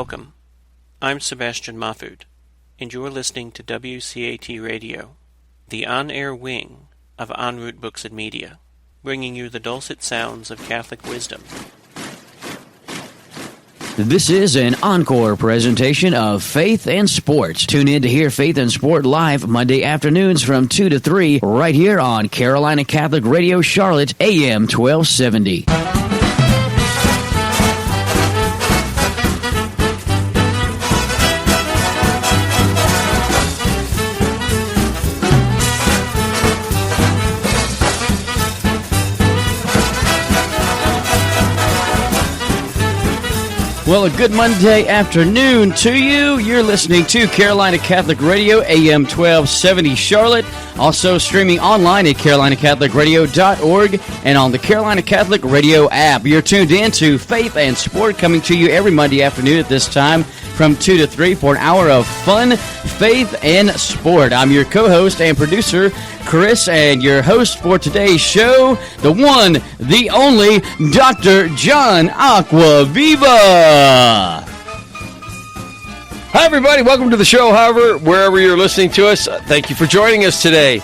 Welcome. I'm Sebastian Mahfood, and you're listening to WCAT Radio, the on-air wing of En Route Books and Media, bringing you the dulcet sounds of Catholic wisdom. This is an encore presentation of Faith and Sports. Tune in to hear Faith and Sport live Monday afternoons from 2 to 3 right here on Carolina Catholic Radio Charlotte, AM 1270. Well, a good Monday afternoon to you. You're listening to Carolina Catholic Radio, AM 1270 Charlotte. Also streaming online at carolinacatholicradio.org and on the Carolina Catholic Radio app. You're tuned in to Faith and Sport, coming to you every Monday afternoon at this time from 2 to 3 for an hour of fun, faith, and sport. I'm your co-host and producer, Chris, and your host for today's show, the one, the only, Dr. John Acquaviva. Hi, everybody. Welcome to the show, however, wherever you're listening to us. Thank you for joining us today.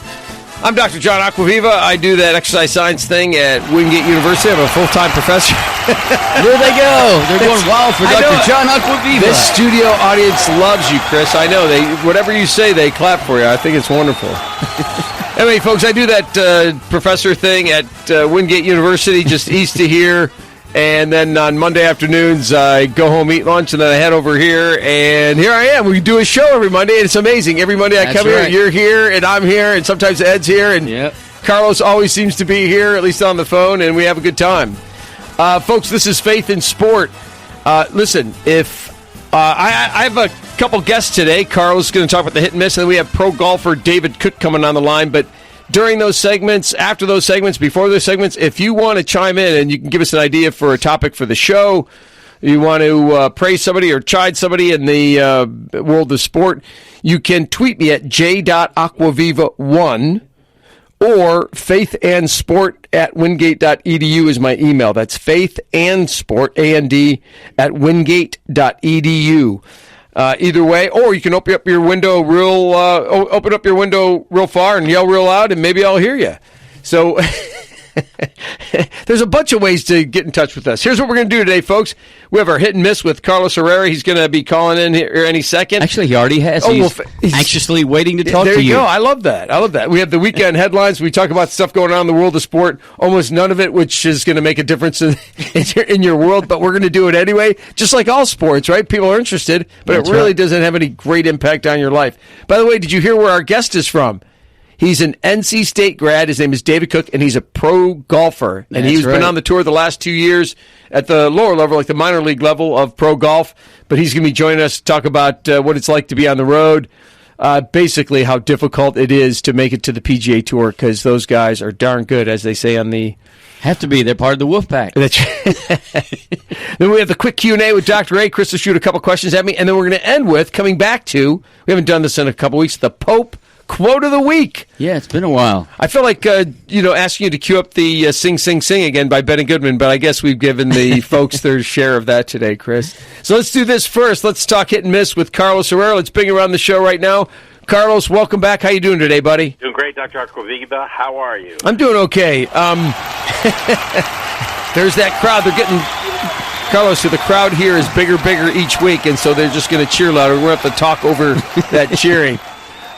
I'm Dr. John Acquaviva. I do that exercise science thing at Wingate University. I'm a full-time professor. There they go. They're going wild for Dr. John Acquaviva. This studio audience loves you, Chris. I know. Whatever you say, they clap for you. I think it's wonderful. Anyway, folks, I do that professor thing at Wingate University, just east of here. And then on Monday afternoons, I go home, eat lunch, and then I head over here. And here I am. We do a show every Monday, and it's amazing. Every Monday I come here, you're here, and I'm here, and sometimes Ed's here. And Carlos always seems to be here, at least on the phone, and we have a good time. Folks, this is Faith in Sport. Listen, if I have a couple guests today. Carlos is going to talk about the hit and miss, and then we have pro golfer David Cooke coming on the line. But during those segments, after those segments, before those segments, if you want to chime in and you can give us an idea for a topic for the show, you want to praise somebody or chide somebody in the world of sport, you can tweet me at j.aquaviva1 or faithandsport@wingate.edu is my email. That's faithandsport, A-N-D, @wingate.edu. Either way, or you can open up your window real far and yell real loud, and maybe I'll hear you. So there's a bunch of ways to get in touch with us. Here's what we're going to do today, folks. We have our hit and miss with Carlos Herrera. He's going to be calling in here any second. Actually, he already has. He's anxiously waiting to talk to you. There you go. I love that. We have the weekend headlines. We talk about stuff going on in the world of sport. Almost none of it, which is going to make a difference in your world, but we're going to do it anyway. Just like all sports, right? People are interested, but it really doesn't have any great impact on your life. By the way, did you hear where our guest is from? He's an NC State grad. His name is David Cooke, and he's a pro golfer. And he's been on the tour the last 2 years at the lower level, like the minor league level of pro golf. But he's going to be joining us to talk about what it's like to be on the road, basically how difficult it is to make it to the PGA Tour, because those guys are darn good, as they say on the... Have to be. They're part of the wolf pack. Then we have the quick Q&A with Dr. A. Chris will shoot a couple questions at me, and then we're going to end with, coming back to, we haven't done this in a couple weeks, the Pope Quote of the Week. Yeah, it's been a while. I feel like, asking you to cue up the Sing, Sing, Sing again by Benny Goodman, but I guess we've given the folks their share of that today, Chris. So let's do this first. Let's talk hit and miss with Carlos Herrera. Let's bring him around the show right now. Carlos, welcome back. How you doing today, buddy? Doing great, Dr. Aquaviva. How are you? I'm doing okay. There's that crowd. They're getting... Carlos, so the crowd here is bigger each week, and so they're just going to cheer louder. We're going to have to talk over that cheering.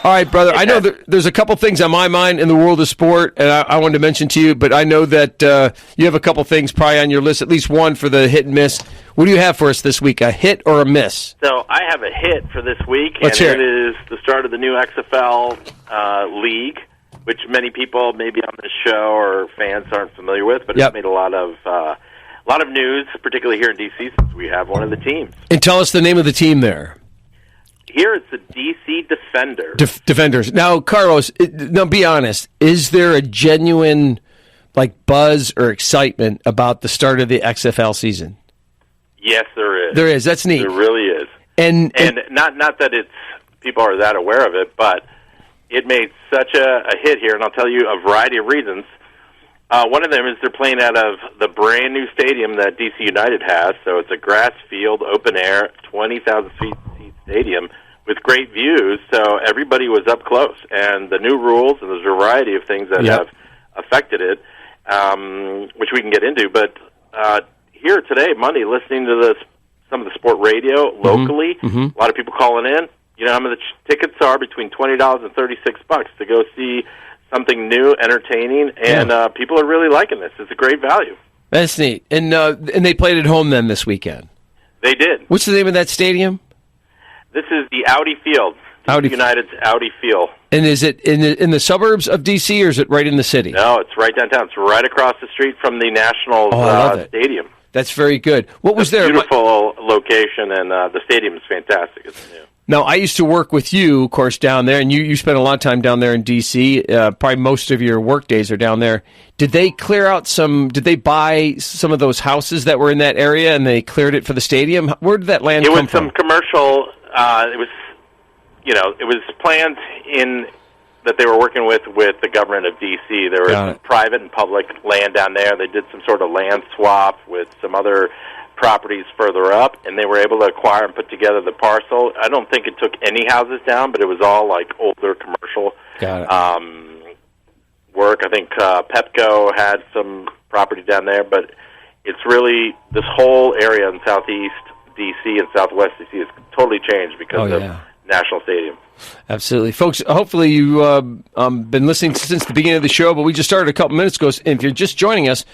All right, brother. I know there's a couple things on my mind in the world of sport, and I wanted to mention to you, but I know that you have a couple things probably on your list, at least one for the hit and miss. What do you have for us this week, a hit or a miss? So I have a hit for this week, Let's hear it. It is the start of the new XFL league, which many people maybe on this show or fans aren't familiar with, but it's made a lot of news, particularly here in D.C., since we have one of the teams. And tell us the name of the team there. Here it's the D.C. Defenders. Defenders. Now, Carlos, be honest. Is there a genuine buzz or excitement about the start of the XFL season? Yes, there is. There is. That's neat. There really is. And not that people are that aware of it, but it made such a hit here, and I'll tell you a variety of reasons. One of them is they're playing out of the brand new stadium that DC United has. So it's a grass field, open air, 20,000 seat stadium with great views. So everybody was up close. And the new rules and there's a variety of things that have affected it, which we can get into. But here today, Monday, listening to some of the sport radio locally, a lot of people calling in. You know how much the tickets are? Between $20 and $36 to go see something new, entertaining, and people are really liking this. It's a great value. That's neat. And they played at home then this weekend? They did. What's the name of that stadium? This is the Audi Field. United's Audi Field. And is it in the suburbs of D.C., or is it right in the city? No, it's right downtown. It's right across the street from the Nationals stadium. That's very good. What was there? Beautiful location, and the stadium is fantastic. It's new. Now, I used to work with you, of course, down there, and you spent a lot of time down there in D.C. Probably most of your work days are down there. Did they clear out did they buy some of those houses that were in that area, and they cleared it for the stadium? Where did that land come from? It was some commercial, it was plans that they were working with the government of D.C. There was some private and public land down there. They did some sort of land swap with some other properties further up, and they were able to acquire and put together the parcel. I don't think it took any houses down, but it was all like older commercial work. I think Pepco had some property down there, but it's really this whole area in southeast D.C. and southwest D.C. has totally changed because of National Stadium. Absolutely. Folks, hopefully you've been listening since the beginning of the show, but we just started a couple minutes ago. If you're just joining us,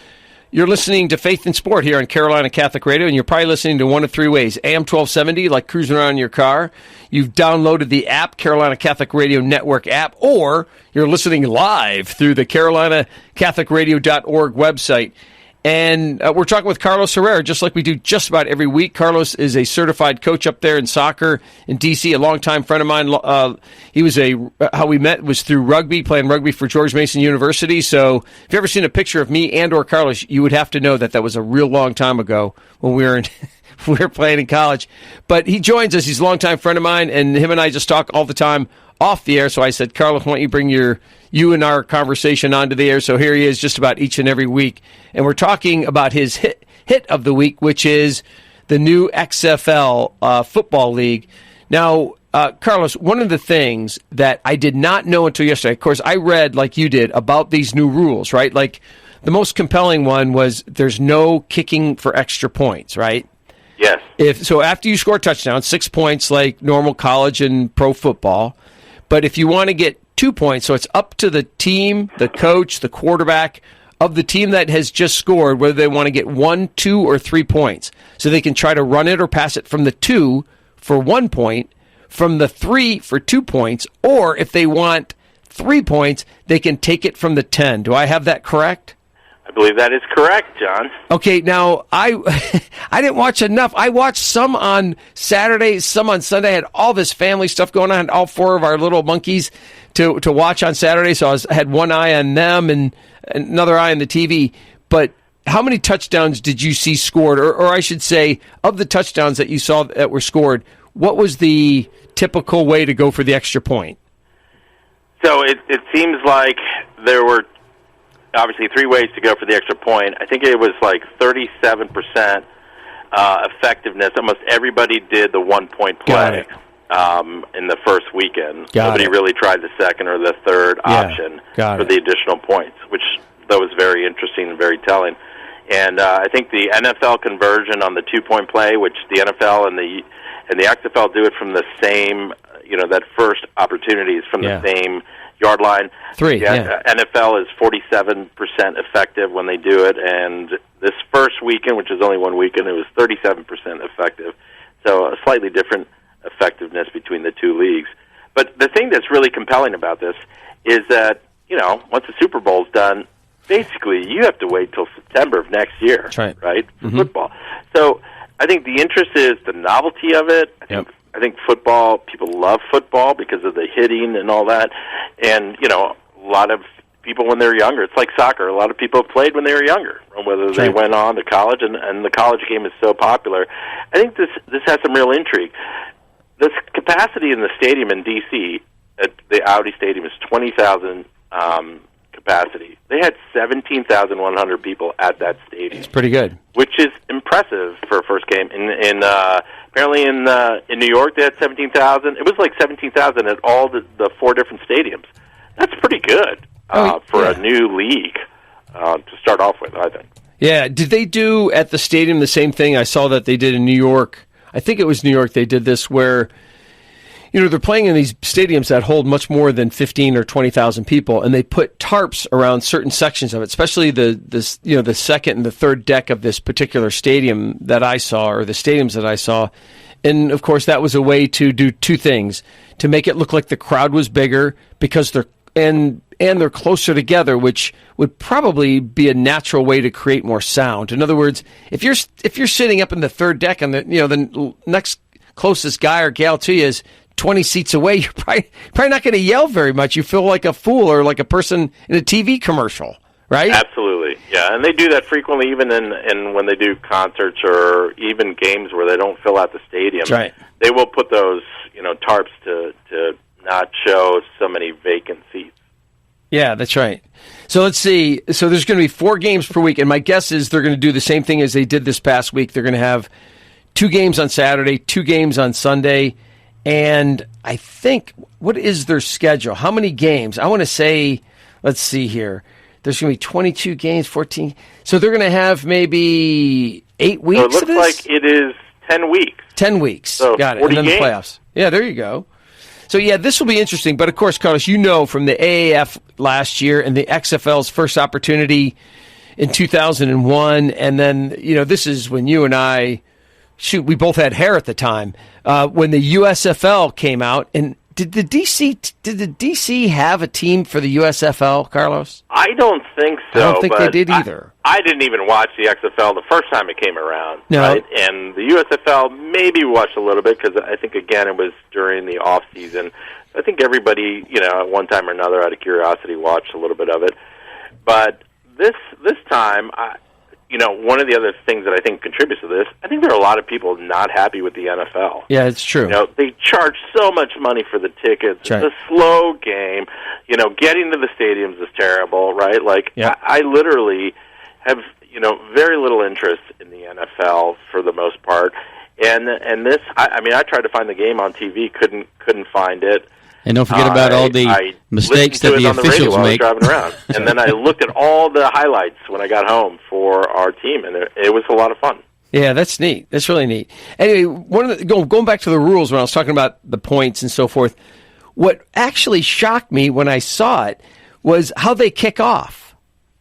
you're listening to Faith and Sport here on Carolina Catholic Radio, and you're probably listening to one of three ways. AM 1270, like cruising around in your car. You've downloaded the app, Carolina Catholic Radio Network app, or you're listening live through the carolinacatholicradio.org website. And we're talking with Carlos Herrera, just like we do just about every week. Carlos is a certified coach up there in soccer in D.C., a longtime friend of mine. He was how we met was through rugby, playing rugby for George Mason University. So if you've ever seen a picture of me and or Carlos, you would have to know that was a real long time ago when we were playing in college. But he joins us. He's a longtime friend of mine, and him and I just talk all the time off the air. So I said, Carlos, why don't you bring you and our conversation onto the air? So here he is just about each and every week. And we're talking about his hit of the week, which is the new XFL football league. Now, Carlos, one of the things that I did not know until yesterday, of course, I read, like you did, about these new rules, right? Like the most compelling one was there's no kicking for extra points, right? Yes. So after you score a touchdown, 6 points like normal college and pro football. But if you want to get 2 points, so it's up to the team, the coach, the quarterback of the team that has just scored, whether they want to get 1, 2, or 3 points. So they can try to run it or pass it from the 2 for 1 point, from the 3 for 2 points, or if they want 3 points, they can take it from the 10. Do I have that correct? I believe that is correct, John. Okay, now I didn't watch enough. I watched some on Saturday, some on Sunday. I had all this family stuff going on, all 4 of our little monkeys to watch on Saturday. So I had one eye on them and another eye on the TV. But how many touchdowns did you see scored? Or I should say, of the touchdowns that you saw that were scored, what was the typical way to go for the extra point? So it seems like there were obviously 3 ways to go for the extra point. I think it was like 37% effectiveness. Almost everybody did the 1 point play in the first weekend. Nobody really tried the second or the third option for the additional points, which though was very interesting and very telling. And I think the NFL conversion on the 2 point play, which the NFL and the XFL do it from the same, that first opportunity is from the same yard line. NFL is 47% effective when they do it, and this first weekend, which is only 1 weekend, it was 37% effective. So a slightly different effectiveness between the two leagues. But the thing that's really compelling about this is that, once the Super Bowl's done, basically you have to wait till September of next year, right, for football. So I think the interest is the novelty of it. I think football, people love football because of the hitting and all that. And, a lot of people when they're younger, it's like soccer. A lot of people played when they were younger, whether they went on to college, and the college game is so popular. I think this has some real intrigue. This capacity in the stadium in D.C., at the Audi Stadium, is 20,000 capacity. They had 17,100 people at that stadium. It's pretty good. Which is impressive for a first game. Apparently in New York they had 17,000. It was like 17,000 at all the 4 different stadiums. That's pretty good for a new league to start off with, I think. Yeah. Did they do at the stadium the same thing? I saw that they did in New York. I think it was New York they did this where, they're playing in these stadiums that hold much more than 15 or 20,000 people, and they put tarps around certain sections of it, especially the second and the third deck of this particular stadium that I saw, or the stadiums that I saw. And, of course, that was a way to do 2 things, to make it look like the crowd was bigger because they're closer together, which would probably be a natural way to create more sound. In other words, if you're sitting up in the third deck and the next closest guy or gal to you is 20 seats away, you're probably not going to yell very much. You feel like a fool or like a person in a TV commercial, right? Absolutely, yeah. And they do that frequently, even in when they do concerts or even games where they don't fill out the stadium. That's right. They will put those tarps to not show so many vacant seats. Yeah, that's right. So let's see. So there's going to be 4 games per week, and my guess is they're going to do the same thing as they did this past week. They're going to have 2 games on Saturday, 2 games on Sunday. And I think, what is their schedule? How many games? I want to say, let's see here. There's going to be 22 games, 14. So they're going to have maybe 8 weeks of this? So it looks like it is 10 weeks. 10 weeks. So got it. 40 And then games. the playoffs. Yeah, there you go. So, yeah, this will be interesting. But, of course, Carlos, from the AAF last year and the XFL's first opportunity in 2001. And then, this is when you and I, we both had hair at the time. When the USFL came out, and did the DC have a team for the USFL, Carlos? I don't think so. I don't think they did either. I didn't even watch the XFL the first time it came around. No. Right? And the USFL maybe watched a little bit because I think, again, it was during the off season. I think everybody, at one time or another, out of curiosity, watched a little bit of it. But this time, one of the other things that I think contributes to this, I think there are a lot of people not happy with the NFL. Yeah, it's true. They charge so much money for the tickets. Right. It's a slow game. Getting to the stadiums is terrible, right? I literally have, very little interest in the NFL for the most part. And this, I tried to find the game on TV, couldn't find it. And don't forget about all the mistakes that the officials make. I was driving around. And then I looked at all the highlights when I got home for our team, and it was a lot of fun. Yeah, that's neat. That's really neat. Anyway, going back to the rules when I was talking about the points and so forth, what actually shocked me when I saw it was how they kick off.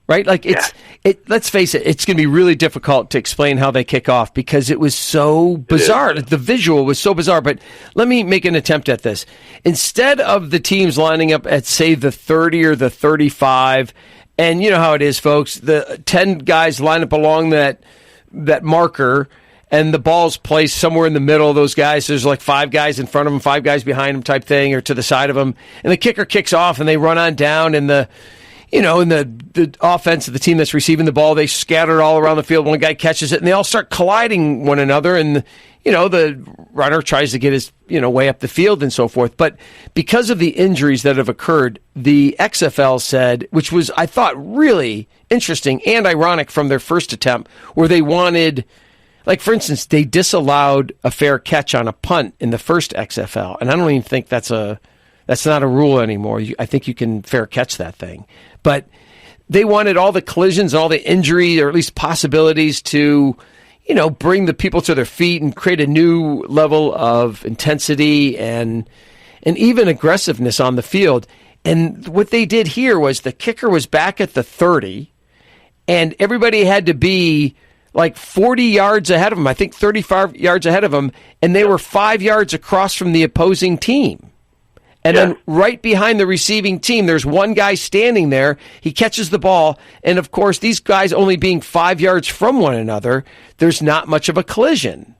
Right? Let's face it, it's going to be really difficult to explain how they kick off because it was so bizarre. The visual was so bizarre. But let me make an attempt at this. Instead of the teams lining up at, say, the 30 or the 35, and you know how it is, folks, the 10 guys line up along that marker, and the ball's placed somewhere in the middle of those guys. There's like 5 guys in front of them, 5 guys behind them type thing, or to the side of them. And the kicker kicks off, and they run on down, and the offense of the team that's receiving the ball, they scatter it all around the field. One guy catches it, and they all start colliding one another. And, the runner tries to get his, way up the field and so forth. But because of the injuries that have occurred, the XFL said, which was, I thought, really interesting and ironic from their first attempt, where they wanted, like, for instance, they disallowed a fair catch on a punt in the first XFL. And I don't even think that's not a rule anymore. I think you can fair catch that thing. But they wanted all the collisions, all the injury, or at least possibilities to, bring the people to their feet and create a new level of intensity and even aggressiveness on the field. And what they did here was the kicker was back at the 30, and everybody had to be like 40 yards ahead of him, I think 35 yards ahead of him, and they were 5 yards across from the opposing team. And then right behind the receiving team, there's one guy standing there. He catches the ball. And, of course, these guys only being 5 yards from one another, there's not much of a collision.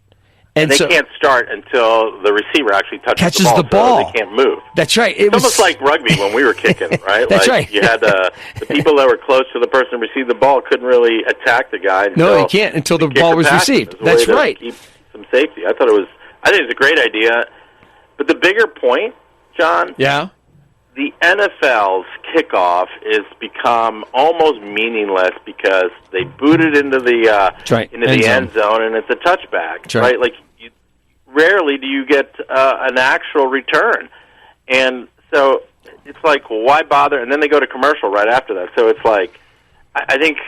And they can't start until the receiver actually catches the ball. So they can't move. That's right. It's almost like rugby when we were kicking, right? That's right. You had the people that were close to the person who received the ball couldn't really attack the guy. No, they can't until the ball was received. That's right. Keep some safety. I think it's a great idea. But the bigger point, John, yeah, the NFL's kickoff is become almost meaningless because they boot it into the end zone, and it's a touchback, right? Like, rarely do you get an actual return, and so it's like, well, why bother? And then they go to commercial right after that. So it's like, I think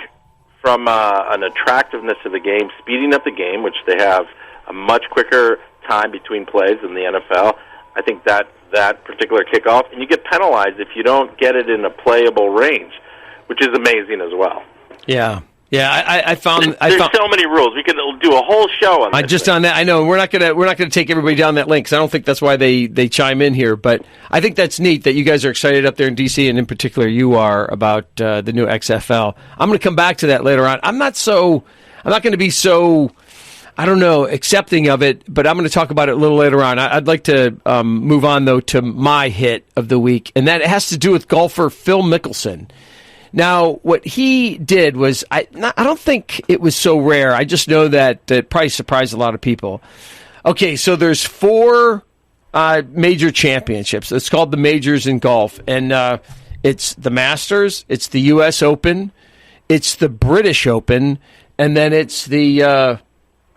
from an attractiveness of the game, speeding up the game, which they have a much quicker time between plays than the NFL. I think that particular kickoff, and you get penalized if you don't get it in a playable range, which is amazing as well. Yeah. I found there's so many rules. We could do a whole show on this. Just on that, I know we're not gonna take everybody down that link, because I don't think that's why they chime in here. But I think that's neat that you guys are excited up there in DC, and in particular you are, about the new XFL. I'm going to come back to that later on. I'm not going to be so, I don't know, accepting of it, but I'm going to talk about it a little later on. I'd like to move on, though, to my hit of the week, and that has to do with golfer Phil Mickelson. Now, what he did was, I don't think it was so rare. I just know that it probably surprised a lot of people. Okay, so there's 4 major championships. It's called the majors in golf, and it's the Masters, it's the U.S. Open, it's the British Open, and then it's the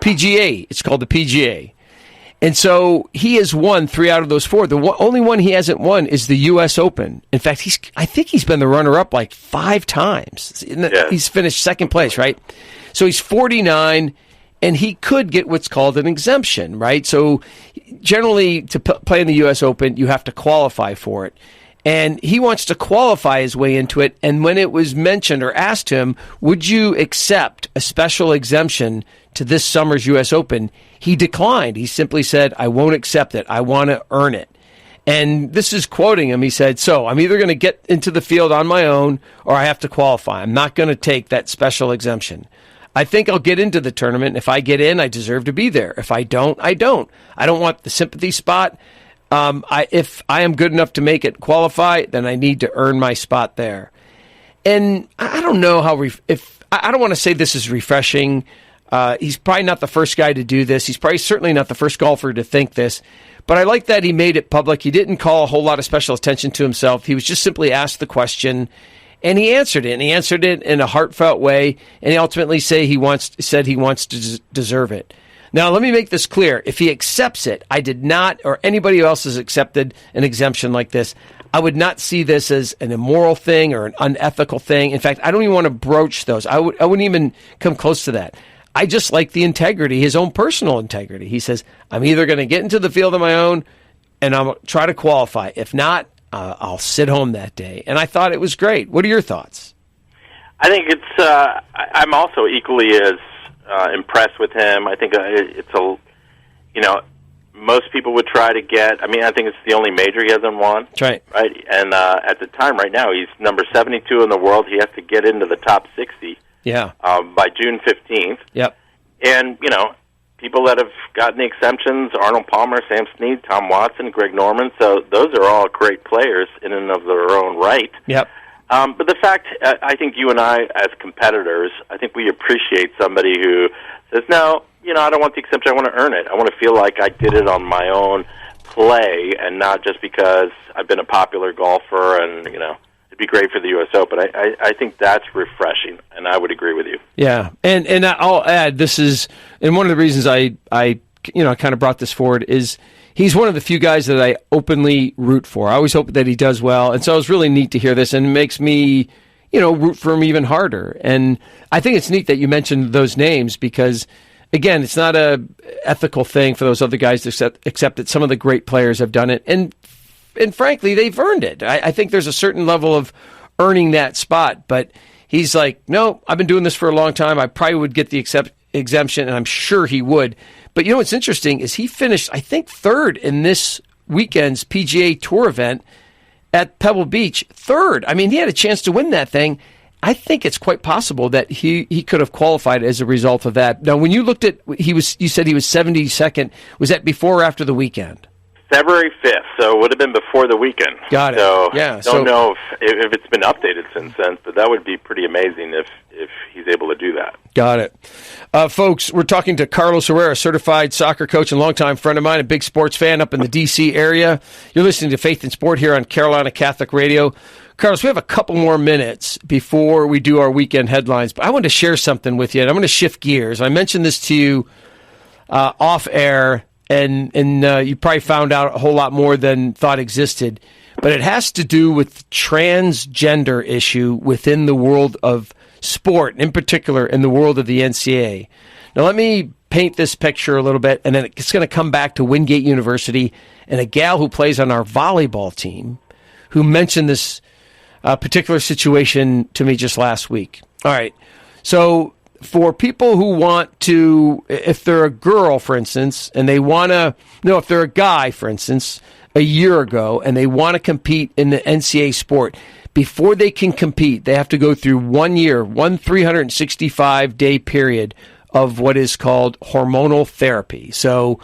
PGA. It's called the PGA. And so he has won 3 out of those 4. The only one he hasn't won is the U.S. Open. In fact, I think he's been the runner-up like 5 times. Yeah. He's finished second place, right? So he's 49, and he could get what's called an exemption, right? So generally, to play in the U.S. Open, you have to qualify for it. And he wants to qualify his way into it. And when it was mentioned or asked him, would you accept a special exemption to this summer's U.S. Open, he declined. He simply said, I won't accept it. I want to earn it. And this is quoting him. He said, so I'm either going to get into the field on my own or I have to qualify. I'm not going to take that special exemption. I think I'll get into the tournament. If I get in, I deserve to be there. If I don't, I don't. I don't want the sympathy spot. If I am good enough to make it qualify, then I need to earn my spot there. And I don't know how, I don't want to say this is refreshing. He's probably not the first guy to do this. He's probably certainly not the first golfer to think this. But I like that he made it public. He didn't call a whole lot of special attention to himself. He was just simply asked the question, and he answered it. And he answered it in a heartfelt way, and he ultimately said he wants to deserve it. Now, let me make this clear. If he accepts it, I did not, or anybody else has accepted an exemption like this, I would not see this as an immoral thing or an unethical thing. In fact, I don't even want to broach those. I wouldn't even come close to that. I just like the integrity, his own personal integrity. He says, I'm either going to get into the field on my own and I'll try to qualify. If not, I'll sit home that day. And I thought it was great. What are your thoughts? I think I'm also equally as impressed with him. I think most people would try to get, I think it's the only major he hasn't won. That's right. Right? And at the time right now, he's number 72 in the world. He has to get into the top 60 by June 15th. Yep. And, people that have gotten the exemptions, Arnold Palmer, Sam Snead, Tom Watson, Greg Norman, so those are all great players in and of their own right. Yep. But the fact, I think you and I, as competitors, I think we appreciate somebody who says, no, I don't want the exemption, I want to earn it. I want to feel like I did it on my own play and not just because I've been a popular golfer and, it'd be great for the U.S. Open. I think that's refreshing, and I would agree with you. Yeah, and I'll add, this is, and one of the reasons I kind of brought this forward is he's one of the few guys that I openly root for. I always hope that he does well, and so it was really neat to hear this, and it makes me, root for him even harder. And I think it's neat that you mentioned those names because, again, it's not a ethical thing for those other guys to accept that some of the great players have done it, and frankly, they've earned it. I think there's a certain level of earning that spot, but he's like, no, I've been doing this for a long time. I probably would get the exemption, and I'm sure he would. But what's interesting is he finished, I think, 3rd in this weekend's PGA Tour event at Pebble Beach. 3rd. He had a chance to win that thing. I think it's quite possible that he could have qualified as a result of that. Now, when you looked at, you said he was 72nd. Was that before or after the weekend? February 5th, so it would have been before the weekend. Got it. So yeah, don't know if it's been updated since then, but that would be pretty amazing if he's able to do that. Got it. Folks, we're talking to Carlos Herrera, certified soccer coach and longtime friend of mine, a big sports fan up in the D.C. area. You're listening to Faith and Sport here on Carolina Catholic Radio. Carlos, we have a couple more minutes before we do our weekend headlines, but I want to share something with you, and I'm going to shift gears. I mentioned this to you off air, and you probably found out a whole lot more than thought existed, but it has to do with the transgender issue within the world of sport, in particular in the world of the NCAA. Now, let me paint this picture a little bit, and then it's going to come back to Wingate University and a gal who plays on our volleyball team who mentioned this particular situation to me just last week. All right. So for people who want to, if they're a girl, for instance, and they want to, no, if they're a guy, for instance, a year ago, and they want to compete in the NCAA sport, before they can compete, they have to go through 1 year, 365-day period of what is called hormonal therapy. So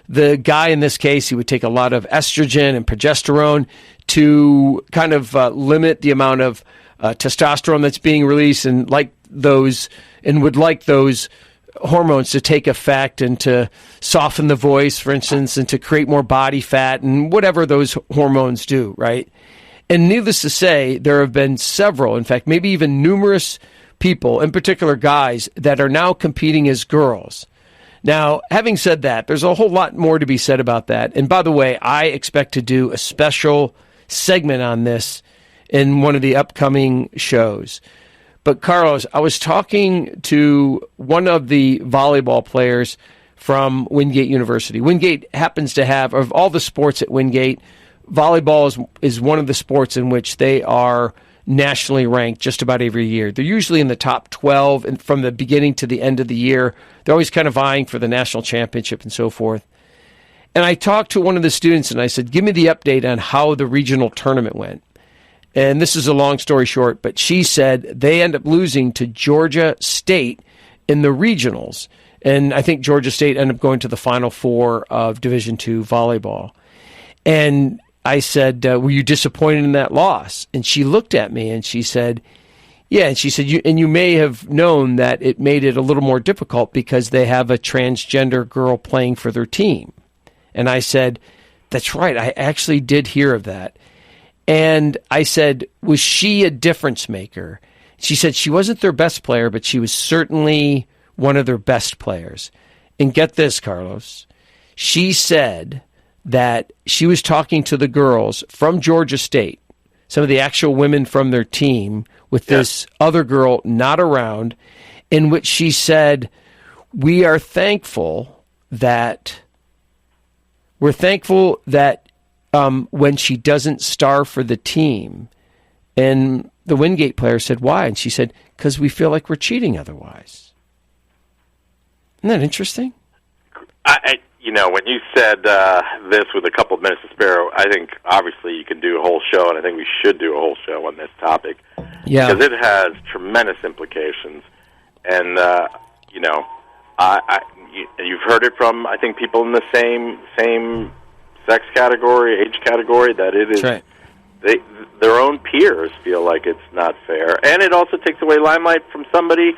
the guy in this case, he would take a lot of estrogen and progesterone to kind of limit the amount of testosterone that's being released, and would like those hormones to take effect and to soften the voice, for instance, and to create more body fat and whatever those hormones do, right? And needless to say, there have been several, in fact, maybe even numerous people, in particular guys, that are now competing as girls. Now, having said that, there's a whole lot more to be said about that. And by the way, I expect to do a special segment on this in one of the upcoming shows. But Carlos, I was talking to one of the volleyball players from Wingate University. Wingate happens to have, of all the sports at Wingate, volleyball is one of the sports in which they are nationally ranked just about every year. They're usually in the top 12 and from the beginning to the end of the year. They're always kind of vying for the national championship and so forth. And I talked to one of the students and I said, give me the update on how the regional tournament went. And this is a long story short, but she said they end up losing to Georgia State in the regionals. And I think Georgia State ended up going to the Final Four of Division II volleyball. And I said, were you disappointed in that loss? And she looked at me and she said, yeah. And she said, you may have known that it made it a little more difficult because they have a transgender girl playing for their team. And I said, that's right. I actually did hear of that. And I said, was she a difference maker? She said she wasn't their best player, but she was certainly one of their best players. And get this, Carlos. She said that she was talking to the girls from Georgia State, some of the actual women from their team, with this other girl not around, in which she said, we are thankful that when she doesn't star for the team. And the Wingate player said, why? And she said, because we feel like we're cheating otherwise. Isn't that interesting? When you said this with a couple of minutes to spare, I think obviously you can do a whole show, and I think we should do a whole show on this topic. Yeah. Because it has tremendous implications. And, you've heard it from, I think, people in the same sex category, age category, that it is, right. Their own peers feel like it's not fair. And it also takes away limelight from somebody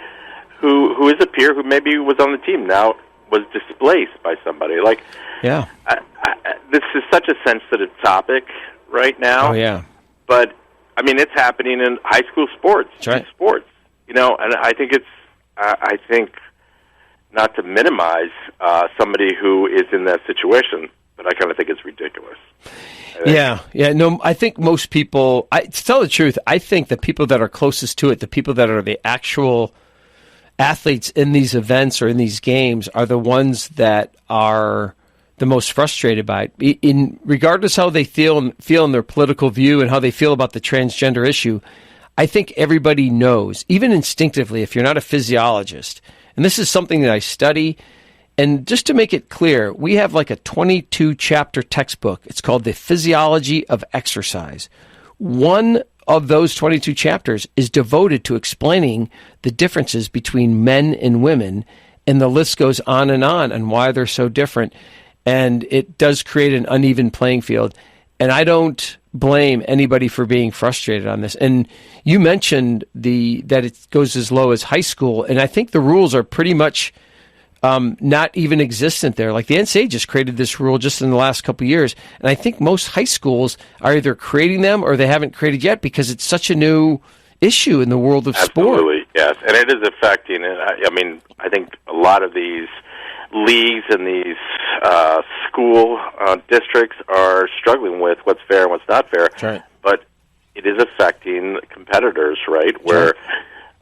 who is a peer who maybe was on the team now, was displaced by somebody. Like, yeah, this is such a sensitive topic right now. Oh, yeah. But, I mean, it's happening in high school sports. That's right. Sports, and I think I think not to minimize somebody who is in that situation, but I kind of think it's ridiculous. Yeah. No, I think most people, to tell the truth, I think the people that are closest to it, the people that are the actual athletes in these events or in these games, are the ones that are the most frustrated by it. Regardless how they feel in their political view and how they feel about the transgender issue, I think everybody knows, even instinctively, if you're not a physiologist, and this is something that I study. And just to make it clear, we have like a 22-chapter textbook. It's called The Physiology of Exercise. One of those 22 chapters is devoted to explaining the differences between men and women, and the list goes on and why they're so different. And it does create an uneven playing field. And I don't blame anybody for being frustrated on this. And you mentioned that it goes as low as high school, and I think the rules are pretty much not even existent there. Like the NCAA just created this rule just in the last couple of years, and I think most high schools are either creating them or they haven't created yet because it's such a new issue in the world of sport. Absolutely, yes. And it is affecting it. I mean, I think a lot of these leagues and these school districts are struggling with what's fair and what's not fair. Right. But it is affecting competitors, right? Where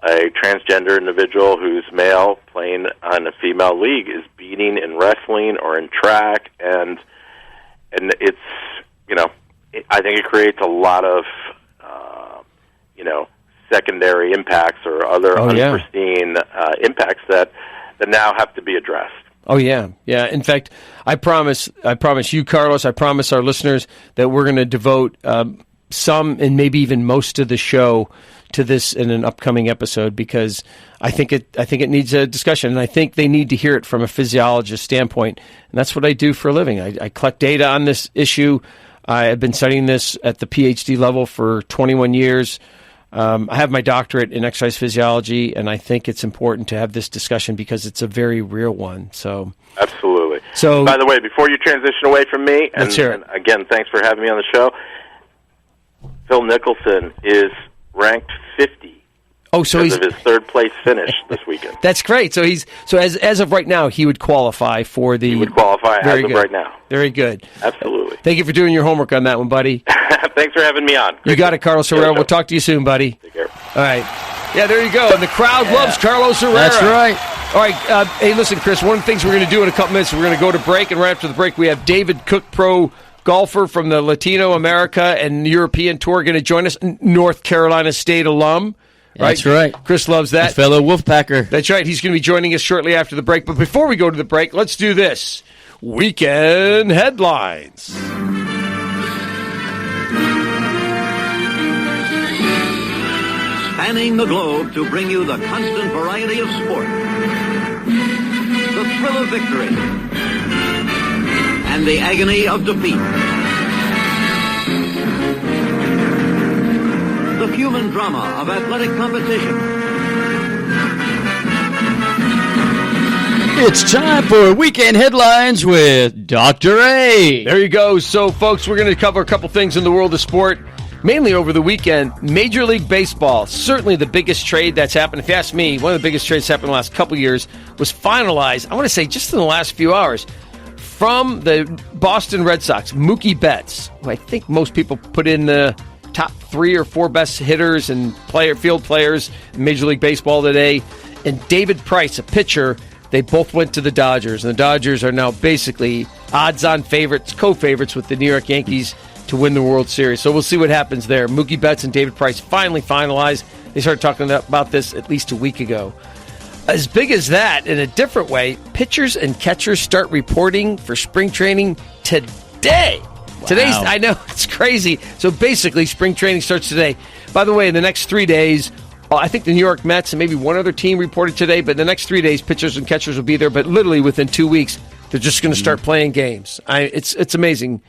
a transgender individual who's male playing on a female league is beating in wrestling or in track, and it's, I think it creates a lot of secondary impacts or other unforeseen impacts that now have to be addressed. Oh, yeah. Yeah. In fact, I promise you, Carlos, I promise our listeners that we're going to devote some and maybe even most of the show to this in an upcoming episode, because I think it needs a discussion, and I think they need to hear it from a physiologist standpoint. And that's what I do for a living. I collect data on this issue. I have been studying this at the PhD level for 21 years. I have my doctorate in exercise physiology, and I think it's important to have this discussion because it's a very real one. So, absolutely. So, by the way, before you transition away from me, and again, thanks for having me on the show, Phil Nicholson is ranked 50. Oh, so he's of his third place finish this weekend. That's great. So as of right now, he would qualify for the. He would qualify as of right now. Very good. Absolutely. Thank you for doing your homework on that one, buddy. Thanks for having me on. You got it, Carlos Herrera. We'll talk to you soon, buddy. Take care. All right. Yeah, there you go. And the crowd loves Carlos Herrera. That's right. All right. Hey, listen, Chris, one of the things we're going to do in a couple minutes, we're going to go to break, and right after the break, we have David Cooke, pro golfer from the Latino America and European Tour, going to join us. North Carolina State alum. Right? That's right. Chris loves that. A fellow Wolfpacker. That's right. He's going to be joining us shortly after the break. But before we go to the break, let's do this. Weekend headlines. Spanning the globe to bring you the constant variety of sport, the thrill of victory, and the agony of defeat. The human drama of athletic competition. It's time for Weekend Headlines with Dr. A. There you go. So, folks, we're going to cover a couple things in the world of sport, mainly over the weekend. Major League Baseball, certainly the biggest trade that's happened. If you ask me, one of the biggest trades that's happened in the last couple of years was finalized, I want to say, just in the last few hours, from the Boston Red Sox. Mookie Betts, who I think most people put in the top 3 or 4 best hitters and field players in Major League Baseball today, and David Price, a pitcher. They both went to the Dodgers, and the Dodgers are now basically odds-on favorites, co-favorites with the New York Yankees to win the World Series. So we'll see what happens there. Mookie Betts and David Price finally finalized. They started talking about this at least a week ago. As big as that, in a different way, pitchers and catchers start reporting for spring training today. Wow. Today's, I know, it's crazy. So basically, spring training starts today. By the way, in the next 3 days, I think the New York Mets and maybe one other team reported today, but in the next 3 days, pitchers and catchers will be there. But literally within 2 weeks, they're just going to start playing games. It's amazing.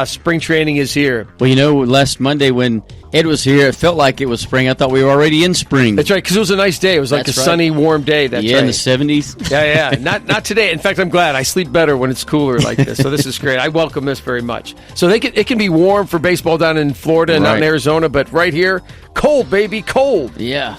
Spring training is here. Well, last Monday when Ed was here, it felt like it was spring. I thought we were already in spring. That's right, because it was a nice day. It was like a sunny, warm day. That's right. In the 70s. Yeah. Not today. In fact, I'm glad. I sleep better when it's cooler like this. So this is great. I welcome this very much. So it can be warm for baseball down in Florida and out in Arizona, but right here, cold, baby, cold. Yeah.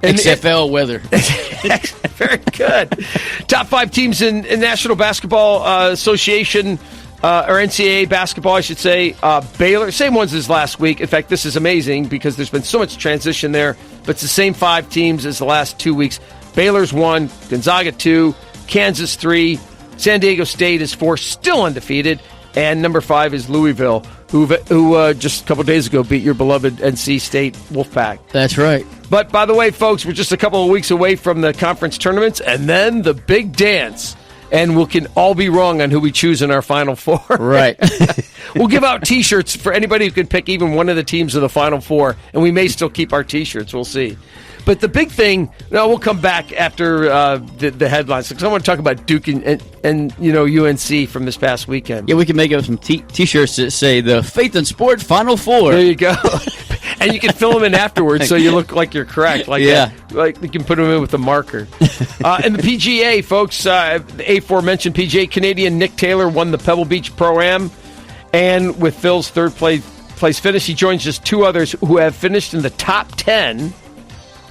And XFL weather. Very good. Top 5 teams in National Basketball Association, or NCAA basketball, I should say. Baylor, same ones as last week. In fact, this is amazing because there's been so much transition there, but it's the same 5 teams as the last 2 weeks. Baylor's 1, Gonzaga 2, Kansas 3, San Diego State is 4, still undefeated, and number 5 is Louisville, who just a couple days ago beat your beloved NC State Wolfpack. That's right. But by the way, folks, we're just a couple of weeks away from the conference tournaments, and then the big dance. And we can all be wrong on who we choose in our Final Four. Right. We'll give out T-shirts for anybody who can pick even one of the teams of the Final Four, and we may still keep our T-shirts. We'll see. But the big thing, we'll come back after the headlines, because I want to talk about Duke and UNC from this past weekend. Yeah, we can make up some T-shirts that say the Faith and Sport Final Four. There you go. And you can fill them in afterwards so you look like you're correct. Like you can put them in with a marker. And the PGA, folks, the aforementioned PGA Canadian Nick Taylor won the Pebble Beach Pro-Am. And with Phil's third place finish, he joins just two others who have finished in the top 10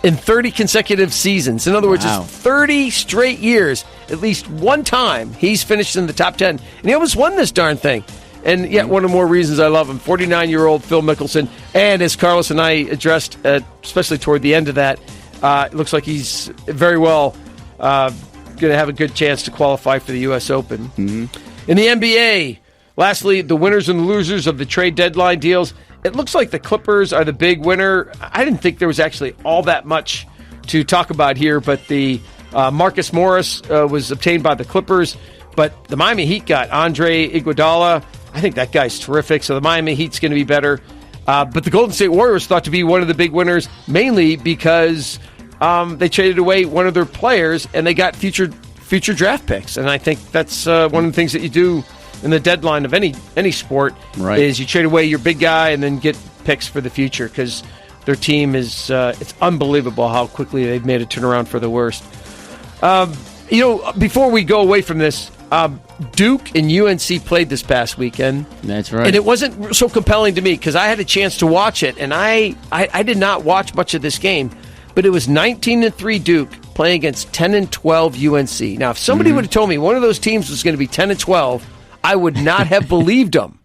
in 30 consecutive seasons. In other words, it's 30 straight years. At least one time he's finished in the top 10. And he almost won this darn thing. And yet one of the more reasons I love him, 49-year-old Phil Mickelson. And as Carlos and I addressed, especially toward the end of that, it looks like he's very well going to have a good chance to qualify for the U.S. Open. Mm-hmm. In the NBA, lastly, the winners and the losers of the trade deadline deals. It looks like the Clippers are the big winner. I didn't think there was actually all that much to talk about here, but the Marcus Morris was obtained by the Clippers, but the Miami Heat got Andre Iguodala. I think that guy's terrific, so the Miami Heat's going to be better. But the Golden State Warriors thought to be one of the big winners, mainly because they traded away one of their players, and they got future draft picks. And I think that's one of the things that you do in the deadline of any sport, is you trade away your big guy and then get picks for the future, because their team is it's unbelievable how quickly they've made a turnaround for the worst. Before we go away from this, Duke and UNC played this past weekend. That's right. And it wasn't so compelling to me because I had a chance to watch it, and I did not watch much of this game, but it was 19-3 Duke playing against 10-12 UNC. Now, if somebody would have told me one of those teams was going to be 10-12, I would not have believed them.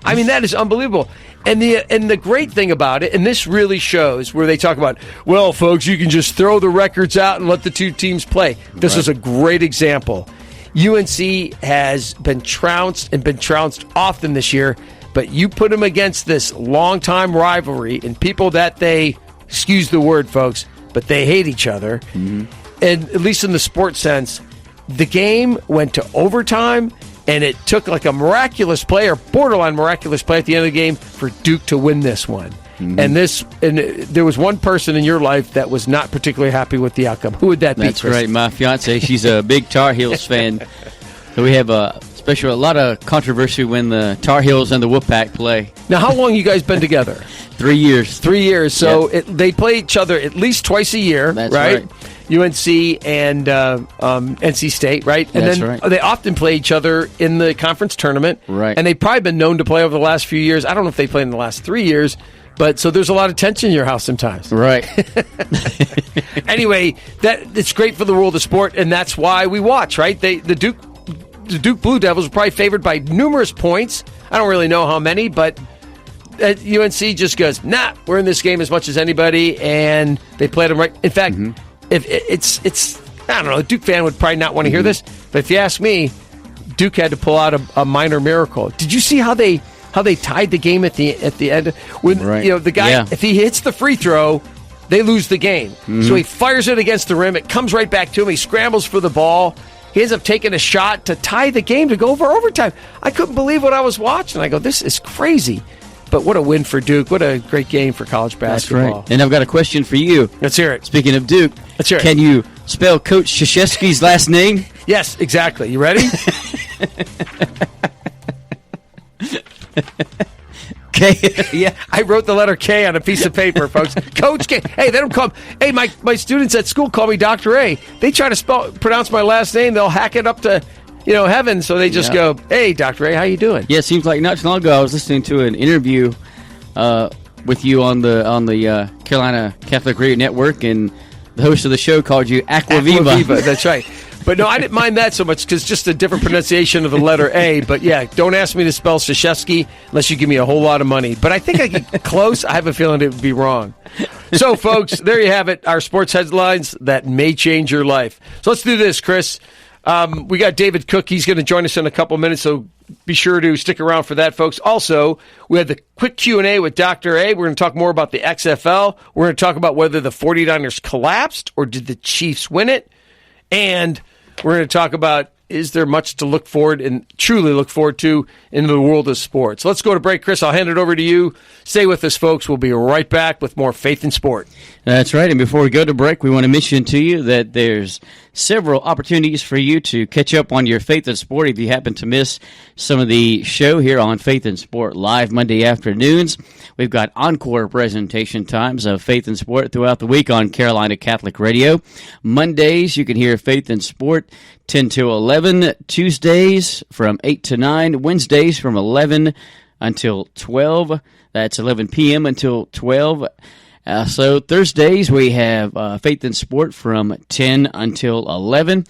I mean, that is unbelievable. And the great thing about it, and this really shows where they talk about, well, folks, you can just throw the records out and let the two teams play. This is a great example. UNC has been trounced often this year, but you put them against this long-time rivalry and people that they, excuse the word, folks, but they hate each other. Mm-hmm. And at least in the sports sense, the game went to overtime, and it took like a miraculous play or borderline miraculous play at the end of the game for Duke to win this one. Mm-hmm. And there was one person in your life that was not particularly happy with the outcome. Who would that be? That's right, my fiance. She's a big Tar Heels fan. So we have a lot of controversy when the Tar Heels and the Wolfpack play. Now, how long you guys been together? 3 years. 3 years. So they play each other at least twice a year. That's right. UNC and NC State, right? And That's then right. They often play each other in the conference tournament. Right. And they've probably been known to play over the last few years. I don't know if they played in the last 3 years, but so there's a lot of tension in your house sometimes. Right. Anyway, it's great for the world of sport, and that's why we watch, right? The Duke Blue Devils were probably favored by numerous points. I don't really know how many, but UNC just goes, nah, we're in this game as much as anybody, and they played them right. In fact, if it's I don't know, a Duke fan would probably not want to hear this, but if you ask me, Duke had to pull out a minor miracle. Did you see how they tied the game at the end? When the guy, if he hits the free throw, they lose the game. So he fires it against the rim. It comes right back to him. He scrambles for the ball. He ends up taking a shot to tie the game to go over overtime. I couldn't believe what I was watching. I go, this is crazy. But what a win for Duke. What a great game for college basketball. That's right. And I've got a question for you. Let's hear it. Speaking of Duke, let's hear it. Can you spell Coach Krzyzewski's last name? Yes, exactly. You ready? K. Yeah, I wrote the letter K on a piece of paper, folks. Coach K. Hey, they don't call me. Hey, my students at school call me Dr. A. They try to pronounce my last name. They'll hack it up to heaven. So they just go, hey, Dr. A, how you doing? Yeah, it seems like not too long ago I was listening to an interview with you on the Carolina Catholic Radio Network, and the host of the show called you Aquaviva. Aquaviva, that's right. But no, I didn't mind that so much because just a different pronunciation of the letter A. But yeah, don't ask me to spell Krzyzewski unless you give me a whole lot of money. But I think I get close. I have a feeling it would be wrong. So, folks, there you have it. Our sports headlines that may change your life. So let's do this, Chris. We got David Cooke. He's going to join us in a couple minutes, so be sure to stick around for that, folks. Also, we had the quick Q&A with Dr. A. We're going to talk more about the XFL. We're going to talk about whether the 49ers collapsed or did the Chiefs win it. And we're going to talk about, is there much to look forward and truly look forward to in the world of sports? Let's go to break. Chris, I'll hand it over to you. Stay with us, folks. We'll be right back with more Faith in Sport. That's right. And before we go to break, we want to mention to you that there's several opportunities for you to catch up on your Faith and Sport if you happen to miss some of the show here on Faith and Sport Live Monday afternoons. We've got encore presentation times of Faith and Sport throughout the week on Carolina Catholic Radio. Mondays, you can hear Faith and Sport 10 to 11. Tuesdays from 8 to 9. Wednesdays from 11 until 12. That's 11 p.m. until 12. So Thursdays we have Faith and Sport from 10 until 11.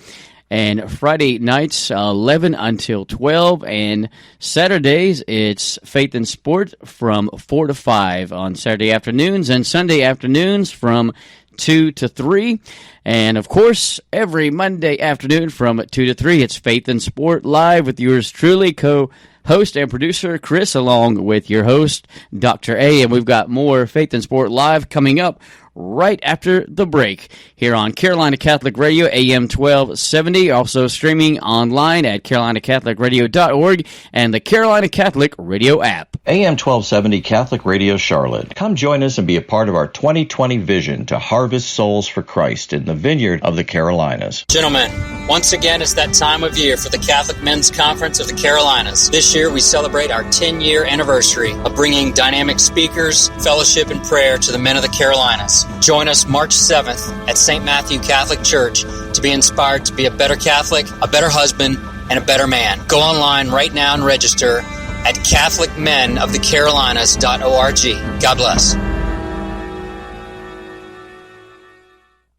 And Friday nights, 11 until 12. And Saturdays, it's Faith and Sport from 4 to 5 on Saturday afternoons. And Sunday afternoons from 2 to 3. And, of course, every Monday afternoon from 2 to 3, it's Faith and Sport Live with yours truly, co-host and producer Chris, along with your host, Dr. A. And we've got more Faith and Sport Live coming up right after the break here on Carolina Catholic Radio, AM 1270, also streaming online at carolinacatholicradio.org and the Carolina Catholic Radio app. AM 1270 Catholic Radio Charlotte. Come join us and be a part of our 2020 vision to harvest souls for Christ in the vineyard of the Carolinas. Gentlemen, once again, it's that time of year for the Catholic Men's Conference of the Carolinas. This year, we celebrate our 10-year anniversary of bringing dynamic speakers, fellowship, and prayer to the men of the Carolinas. Join us March 7th at St. Matthew Catholic Church to be inspired to be a better Catholic, a better husband, and a better man. Go online right now and register at CatholicMenOfTheCarolinas.org. God bless.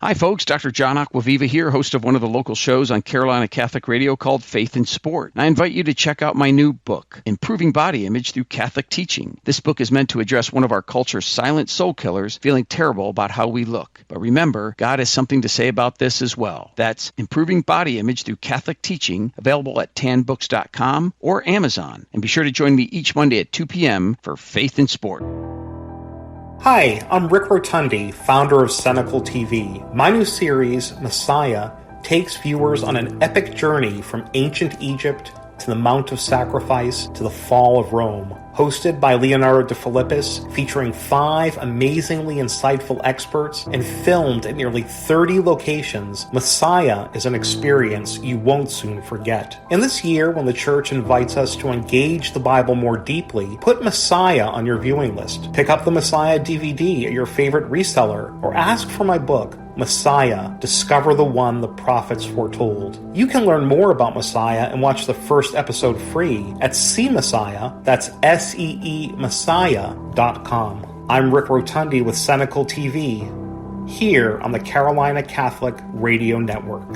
Hi, folks. Dr. John Acquaviva here, host of one of the local shows on Carolina Catholic Radio called Faith and Sport. I invite you to check out my new book, Improving Body Image Through Catholic Teaching. This book is meant to address one of our culture's silent soul killers, feeling terrible about how we look. But remember, God has something to say about this as well. That's Improving Body Image Through Catholic Teaching, available at tanbooks.com or Amazon. And be sure to join me each Monday at 2 p.m. for Faith and Sport. Hi, I'm Rick Rotundi, founder of Cenacle TV. My new series, Messiah, takes viewers on an epic journey from ancient Egypt to the Mount of Sacrifice to the fall of Rome. Hosted by Leonardo de Philippis, featuring 5 amazingly insightful experts and filmed at nearly 30 locations, Messiah is an experience you won't soon forget. And this year, when the Church invites us to engage the Bible more deeply, put Messiah on your viewing list. Pick up the Messiah DVD at your favorite reseller, or ask for my book, Messiah, Discover the One the Prophets Foretold. You can learn more about Messiah and watch the first episode free at See Messiah, that's SEE Messiah.com. I'm Rick Rotundi with Cenacle TV, here on the Carolina Catholic Radio Network.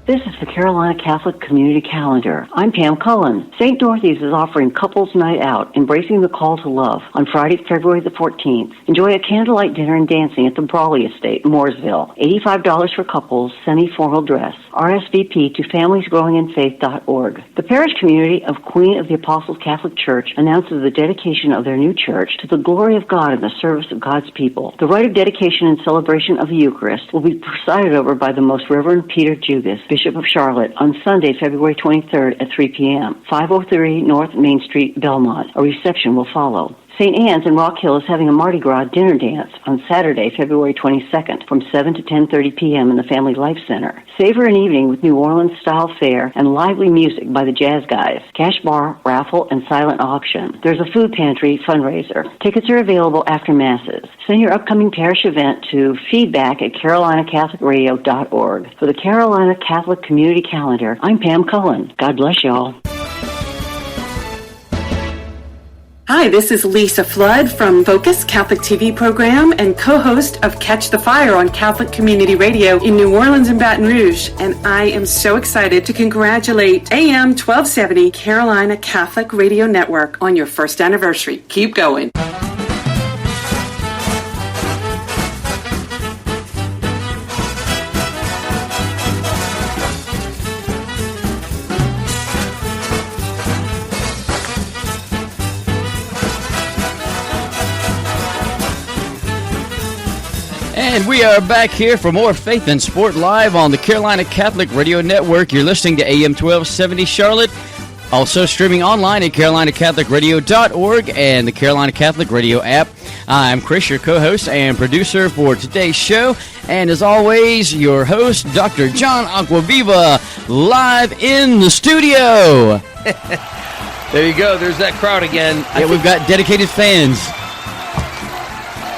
This is the Carolina Catholic Community Calendar. I'm Pam Cullen. St. Dorothy's is offering Couples Night Out, Embracing the Call to Love, on Friday, February the 14th. Enjoy a candlelight dinner and dancing at the Brawley Estate, Mooresville. $85 for couples, semi-formal dress. RSVP to familiesgrowinginfaith.org. The parish community of Queen of the Apostles Catholic Church announces the dedication of their new church to the glory of God in the service of God's people. The rite of dedication and celebration of the Eucharist will be presided over by the Most Reverend Peter Jugas, Bishop of Charlotte, on Sunday, February 23rd at 3 p.m., 503 North Main Street, Belmont. A reception will follow. St. Anne's in Rock Hill is having a Mardi Gras dinner dance on Saturday, February 22nd from 7 to 10:30 p.m. in the Family Life Center. Savor an evening with New Orleans-style fare and lively music by the Jazz Guys, cash bar, raffle, and silent auction. There's a food pantry fundraiser. Tickets are available after Masses. Send your upcoming parish event to feedback@carolinacatholicradio.org. For the Carolina Catholic Community Calendar, I'm Pam Cullen. God bless y'all. Hi, this is Lisa Flood from Focus Catholic TV program and co-host of Catch the Fire on Catholic Community Radio in New Orleans and Baton Rouge. And I am so excited to congratulate AM 1270 Carolina Catholic Radio Network on your first anniversary. Keep going. And we are back here for more Faith and Sport live on the Carolina Catholic Radio Network. You're listening to AM 1270 Charlotte, Also streaming online at carolinacatholicradio.org and the Carolina Catholic Radio app. I'm Chris, your co-host and producer for today's show. And as always, your host, Dr. John Acquaviva, live in the studio. There you go. There's that crowd again. Yeah, we've got dedicated fans.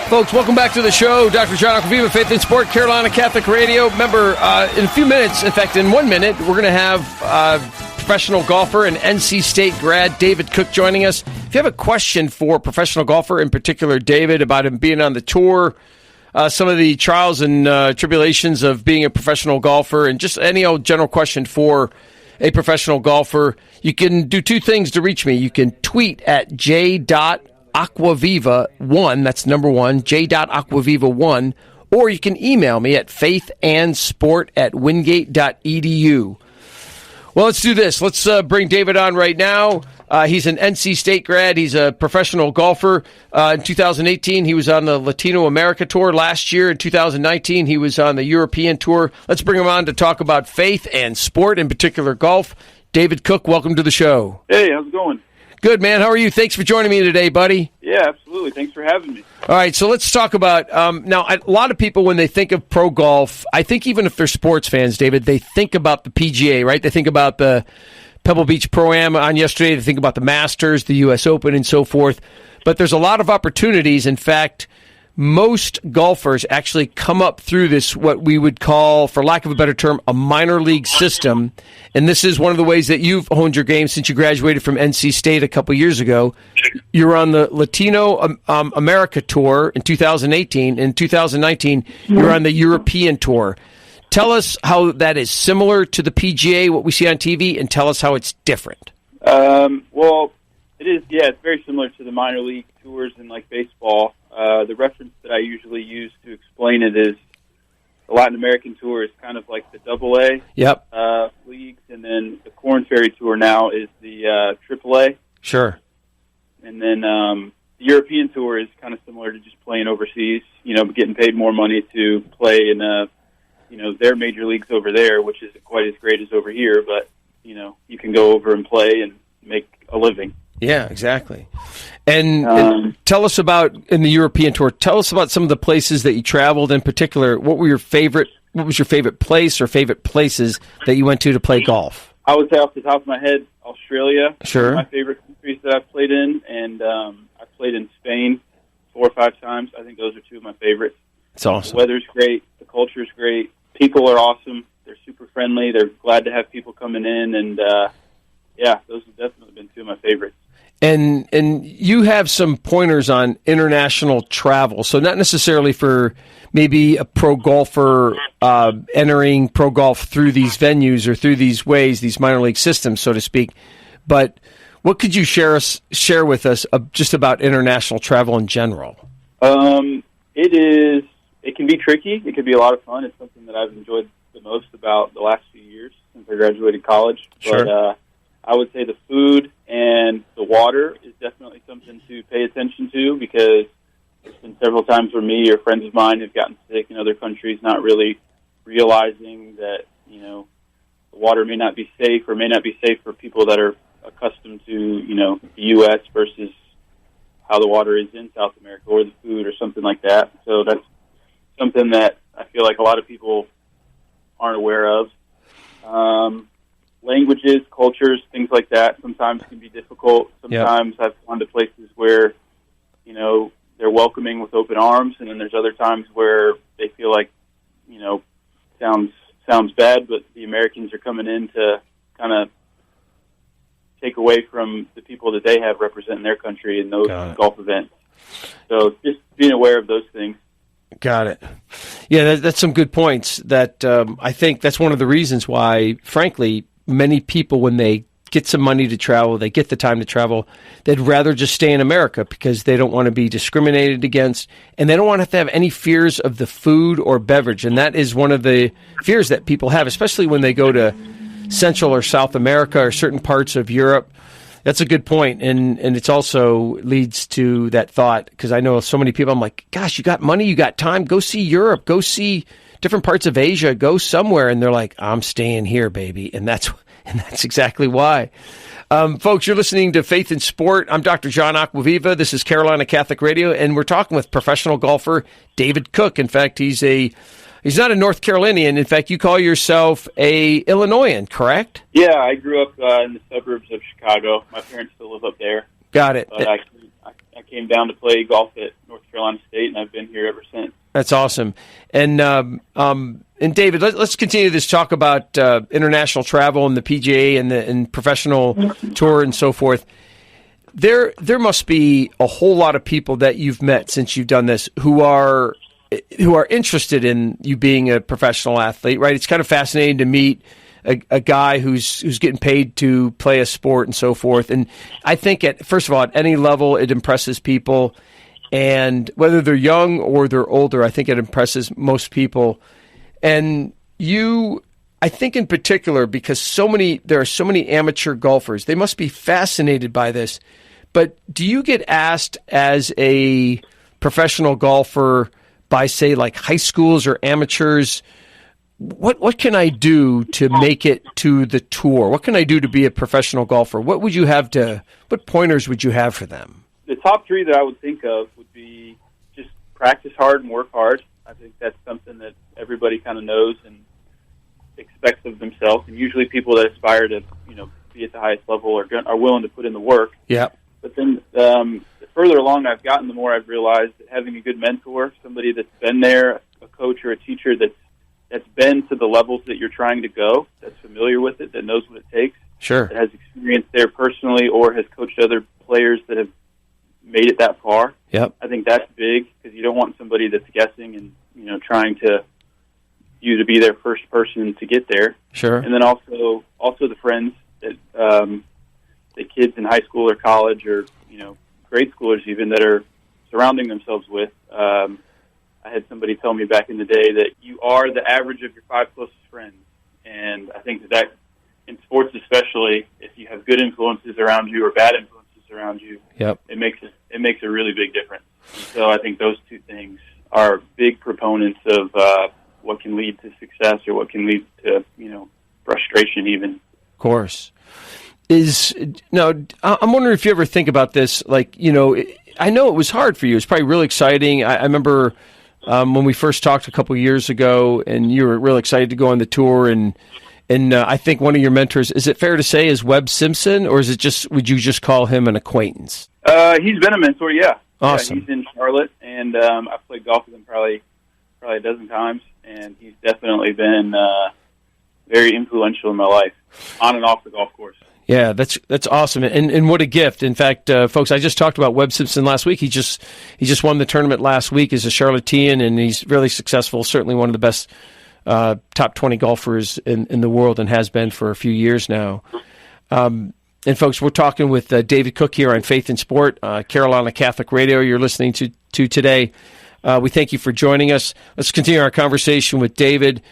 Folks, welcome back to the show. Dr. John Acquaviva, Faith and Sport, Carolina Catholic Radio. Remember, in a few minutes, in fact, in 1 minute, we're going to have professional golfer and NC State grad David Cooke joining us. If you have a question for professional golfer, in particular David, about him being on the tour, some of the trials and tribulations of being a professional golfer, and just any old general question for a professional golfer, you can do two things to reach me. You can tweet at j.aquaviva1, that's number 1, j.aquaviva1, or you can email me at faithandsport@wingate.edu. Well, let's do this. Let's bring David on right now. He's an NC State grad. He's a professional golfer. In 2018, he was on the Latino America Tour. Last year, in 2019, he was on the European Tour. Let's bring him on to talk about faith and sport, in particular golf. David Cooke, welcome to the show. Hey, how's it going? Good, man. How are you? Thanks for joining me today, buddy. Yeah, absolutely. Thanks for having me. All right, so let's talk about, now, a lot of people, when they think of pro golf, I think even if they're sports fans, David, they think about the PGA, right? They think about the Pebble Beach Pro-Am on yesterday. They think about the Masters, the U.S. Open, and so forth. But there's a lot of opportunities. In fact, most golfers actually come up through this, what we would call, for lack of a better term, a minor league system. And this is one of the ways that you've honed your game since you graduated from NC State a couple years ago. You're on the Latino America Tour in 2018. In 2019, you're on the European Tour. Tell us how that is similar to the PGA, what we see on TV, and tell us how it's different. Well, it is, yeah, it's very similar to the minor league tours in, like, baseball. The reference that I usually use to explain it is the Latin American Tour is kind of like the AA leagues, and then the Korn Ferry Tour now is the AAA. Sure. And then the European Tour is kind of similar to just playing overseas, but getting paid more money to play in, their major leagues over there, which isn't quite as great as over here, but, you can go over and play and make a living. Yeah, exactly. And tell us about, in the European Tour, tell us about some of the places that you traveled. In particular, what was your favorite place or favorite places that you went to play golf? I would say off the top of my head, Australia. Sure. My favorite countries that I've played in, and I've played in Spain 4 or 5 times. I think those are 2 of my favorites. It's awesome. The weather's great. The culture's great. People are awesome. They're super friendly. They're glad to have people coming in, and those have definitely been 2 of my favorites. And you have some pointers on international travel, so not necessarily for maybe a pro golfer entering pro golf through these venues or through these ways, these minor league systems, so to speak. But what could you share with us just about international travel in general? It can be tricky. It can be a lot of fun. It's something that I've enjoyed the most about the last few years since I graduated college. Sure. But I would say the food and the water is definitely something to pay attention to, because there's been several times where me or friends of mine have gotten sick in other countries, not really realizing that, the water may not be safe or may not be safe for people that are accustomed to, the U.S. versus how the water is in South America, or the food or something like that. So that's something that I feel like a lot of people aren't aware of. Languages, cultures, things like that sometimes can be difficult. Sometimes I've gone to places where, they're welcoming with open arms, and then there's other times where they feel like, sounds bad, but the Americans are coming in to kind of take away from the people that they have representing their country in those golf events. So just being aware of those things. Got it. Yeah, that's some good points. That I think that's one of the reasons why, frankly, many people, when they get some money to travel, they get the time to travel, they'd rather just stay in America because they don't want to be discriminated against, and they don't want to have any fears of the food or beverage. And that is one of the fears that people have, especially when they go to Central or South America or certain parts of Europe. That's a good point, and it's also leads to that thought, because I know so many people, I'm like, gosh, you got money, you got time, go see Europe, go see different parts of Asia, go somewhere, and they're like, I'm staying here, baby. And and that's exactly why. Folks, you're listening to Faith in Sport. I'm Dr. John Acquaviva. This is Carolina Catholic Radio, and we're talking with professional golfer David Cooke. In fact, he's not a North Carolinian. In fact, you call yourself a Illinoisan, correct? Yeah, I grew up in the suburbs of Chicago. My parents still live up there. Got it. But I came down to play golf at North Carolina State, and I've been here ever since. That's awesome. And David, let's continue this talk about international travel and the PGA and professional tour and so forth. There must be a whole lot of people that you've met since you've done this who are interested in you being a professional athlete, right? It's kind of fascinating to meet a guy who's getting paid to play a sport and so forth. And I think first of all, at any level, it impresses people. And whether they're young or they're older, I think it impresses most people. And you, I think in particular, because there are so many amateur golfers, they must be fascinated by this. But do you get asked as a professional golfer by, say, like high schools or amateurs, what can I do to make it to the tour? What can I do to be a professional golfer? What pointers would you have for them? The top three that I would think of would be just practice hard and work hard. I think that's something that everybody kind of knows and expects of themselves. And usually people that aspire to, be at the highest level are willing to put in the work. Yeah. But then the further along I've gotten, the more I've realized that having a good mentor, somebody that's been there, a coach or a teacher that's been to the levels that you're trying to go, that's familiar with it, that knows what it takes, sure, that has experience there personally or has coached other players that have made it that far. Yep. I think that's big because you don't want somebody that's guessing and trying to be their first person to get there. Sure. And then also the friends that the kids in high school or college or grade schoolers even that are surrounding themselves with. I had somebody tell me back in the day that you are the average of your 5 closest friends, and I think that in sports especially, if you have good influences around you or bad influences around you, yep, it makes a really big difference. And so I think those two things are big proponents of what can lead to success or what can lead to frustration even. Of course. I'm wondering if you ever think about this, like, I know it was hard for you. It was probably really exciting. I remember when we first talked a couple of years ago, and you were really excited to go on the tour, and I think one of your mentors, is it fair to say, is Webb Simpson, or would you just call him an acquaintance? He's been a mentor, yeah. Awesome. Yeah, he's in Charlotte, and I've played golf with him probably a dozen times, and he's definitely been very influential in my life, on and off the golf course. Yeah, that's awesome, and what a gift. In fact, folks, I just talked about Webb Simpson last week. He just won the tournament last week as a Charlottean, and he's really successful. Certainly one of the best top 20 golfers in the world, and has been for a few years now. And folks, we're talking with David Cooke here on Faith in Sport, Carolina Catholic Radio. You're listening to today. We thank you for joining us. Let's continue our conversation with David.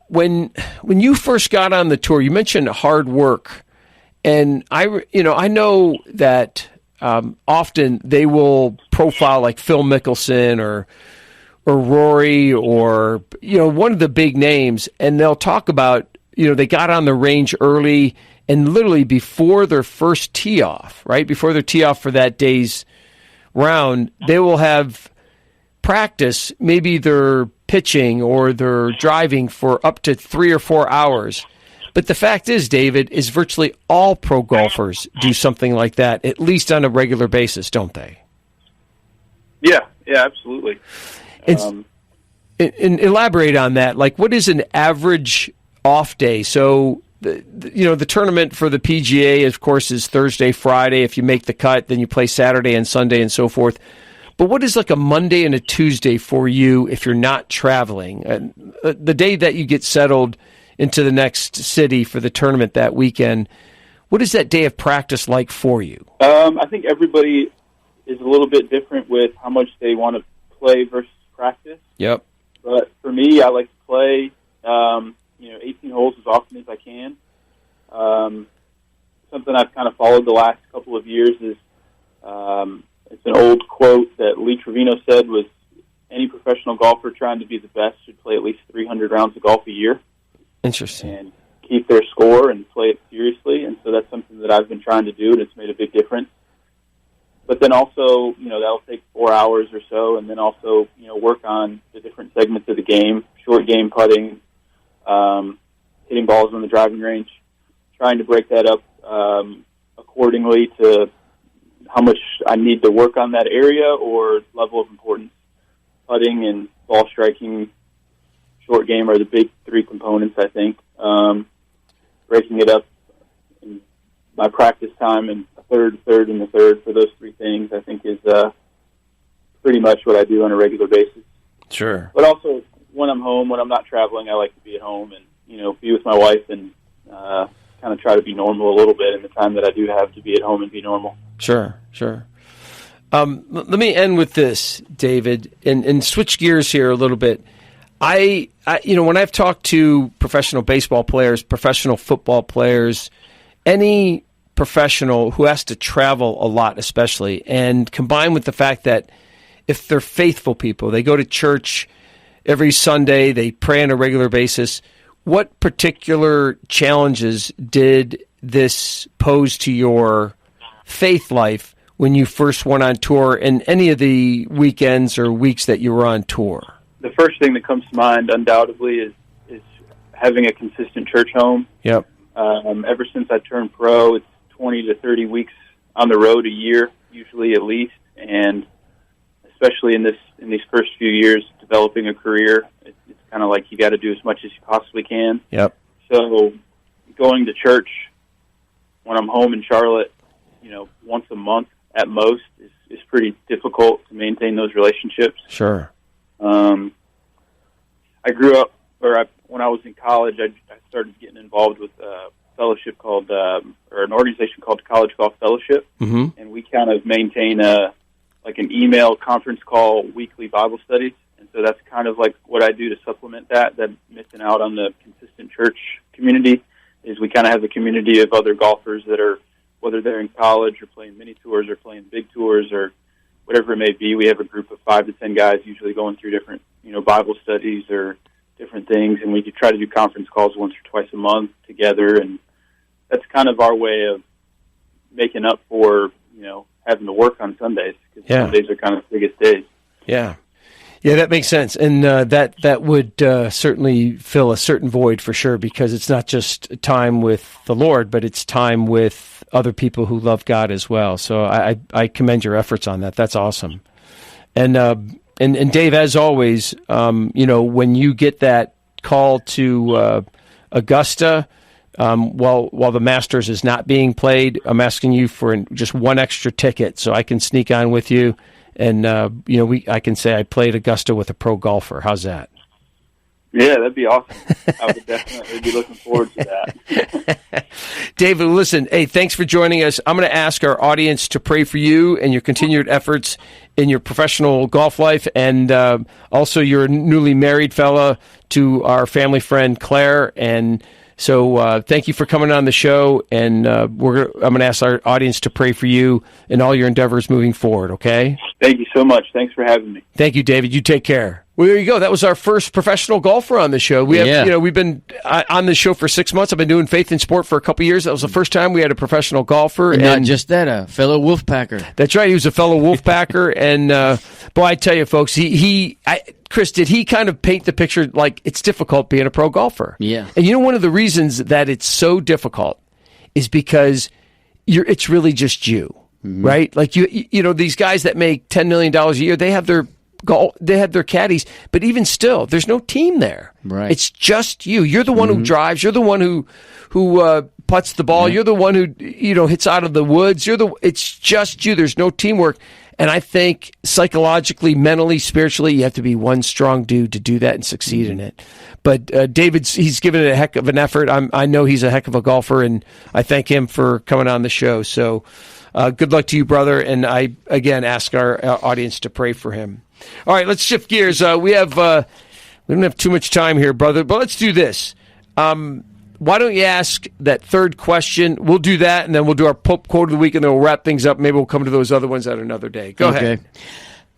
When you first got on the tour, you mentioned hard work, and I know that often they will profile like Phil Mickelson or Rory or one of the big names, and they'll talk about they got on the range early and literally before their first tee off, right before their tee off for that day's round, they will have practice, maybe they're pitching or they're driving for up to 3 or 4 hours. But the fact is, David, is virtually all pro golfers do something like that, at least on a regular basis, don't they? Yeah, absolutely. And elaborate on that. Like, what is an average off day? So, the tournament for the PGA, of course, is Thursday, Friday. If you make the cut, then you play Saturday and Sunday and so forth. But what is like a Monday and a Tuesday for you if you're not traveling? The day that you get settled into the next city for the tournament that weekend, what is that day of practice like for you? I think everybody is a little bit different with how much they want to play versus practice. Yep. But for me, I like to play, 18 holes as often as I can. Something I've kind of followed the last couple of years is it's an old quote that Lee Trevino said was, any professional golfer trying to be the best should play at least 300 rounds of golf a year. Interesting. And keep their score and play it seriously. And so that's something that I've been trying to do, and it's made a big difference. But then also, that'll take 4 hours or so, and then also, work on the different segments of the game, short game putting, hitting balls on the driving range, trying to break that up accordingly to how much I need to work on that area or level of importance. Putting and ball striking, short game are the big three components, I think. Breaking it up in my practice time and a third, and the third for those three things, I think is pretty much what I do on a regular basis. Sure. But also, when I'm home, when I'm not traveling, I like to be at home and, be with my wife and kind of try to be normal a little bit in the time that I do have to be at home and be normal. Sure. Let me end with this, David, and switch gears here a little bit. I when I've talked to professional baseball players, professional football players, any professional who has to travel a lot especially, and combined with the fact that if they're faithful people, they go to church every Sunday, they pray on a regular basis, what particular challenges did this pose to your faith life when you first went on tour and any of the weekends or weeks that you were on tour? The first thing that comes to mind undoubtedly is having a consistent church home. Yep. Ever since I turned pro, it's 20 to 30 weeks on the road a year, usually at least, and especially in these first few years developing a career, it's kind of like you got to do as much as you possibly can. Yep. So going to church when I'm home in Charlotte, once a month at most is pretty difficult to maintain those relationships. Sure. I grew up, when I was in college, I started getting involved with a fellowship called, or an organization called College Golf Fellowship, and we kind of maintain an email conference call weekly Bible studies, and so that's kind of like what I do to supplement that missing out on the consistent church community, is we kind of have a community of other golfers that are, whether they're in college or playing mini tours or playing big tours or whatever it may be. We have a group of 5 to 10 guys usually going through different, Bible studies or different things, and we could try to do conference calls once or twice a month together, and that's kind of our way of making up for, having to work on Sundays, because Sundays are kind of the biggest days. Yeah. Yeah, that makes sense, and that would certainly fill a certain void for sure, because it's not just time with the Lord, but it's time with other people who love God as well. So I commend your efforts on that. That's awesome. And Dave, as always, when you get that call to Augusta, while the Masters is not being played, I'm asking you for just one extra ticket so I can sneak on with you. And, I can say I played Augusta with a pro golfer. How's that? Yeah, that'd be awesome. I would definitely be looking forward to that. David, listen, hey, thanks for joining us. I'm going to ask our audience to pray for you and your continued efforts in your professional golf life, and also your newly married fella to our family friend Claire. And so thank you for coming on the show, and I'm going to ask our audience to pray for you and all your endeavors moving forward, okay? Thank you so much. Thanks for having me. Thank you, David. You take care. Well, there you go. That was our first professional golfer on the show. We've been on the show for 6 months. I've been doing Faith in Sport for a couple years. That was the first time we had a professional golfer. And not just that, a fellow Wolfpacker. That's right. He was a fellow Wolfpacker. And, boy, I tell you, folks, Chris, did he kind of paint the picture like it's difficult being a pro golfer? Yeah. And one of the reasons that it's so difficult is because it's really just you, right? Like, these guys that make $10 million a year, they have their caddies, but even still, there's no team there. Right. It's just you. You're the one who drives. You're the one who putts the ball. Yeah. You're the one who hits out of the woods. It's just you. There's no teamwork. And I think psychologically, mentally, spiritually, you have to be one strong dude to do that and succeed in it. But he's given it a heck of an effort. I know he's a heck of a golfer, and I thank him for coming on the show. So good luck to you, brother. And I, again, ask our audience to pray for him. All right, let's shift gears. We don't have too much time here, brother, but let's do this. Why don't you ask that third question? We'll do that, and then we'll do our Pope quote of the week, and then we'll wrap things up. Maybe we'll come to those other ones at another day. Go ahead.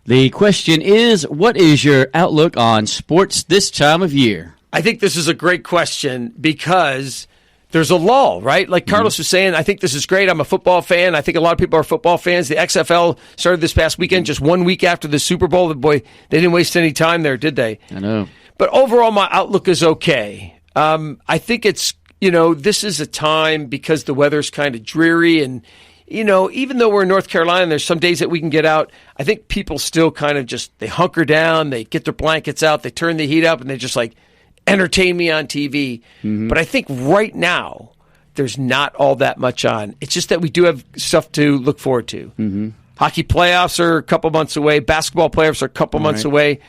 The question is, what is your outlook on sports this time of year? I think this is a great question because there's a lull, right? Like Carlos was saying, I think this is great. I'm a football fan. I think a lot of people are football fans. The XFL started this past weekend, just 1 week after the Super Bowl. Boy, they didn't waste any time there, did they? I know. But overall, my outlook is okay. I think it's, this is a time because the weather's kind of dreary and, even though we're in North Carolina, there's some days that we can get out. I think people still kind of they hunker down, they get their blankets out, they turn the heat up, and they just entertain me on TV. But I think right now, there's not all that much on. It's just that we do have stuff to look forward to. Hockey playoffs are a couple months away. Basketball playoffs are a couple months away.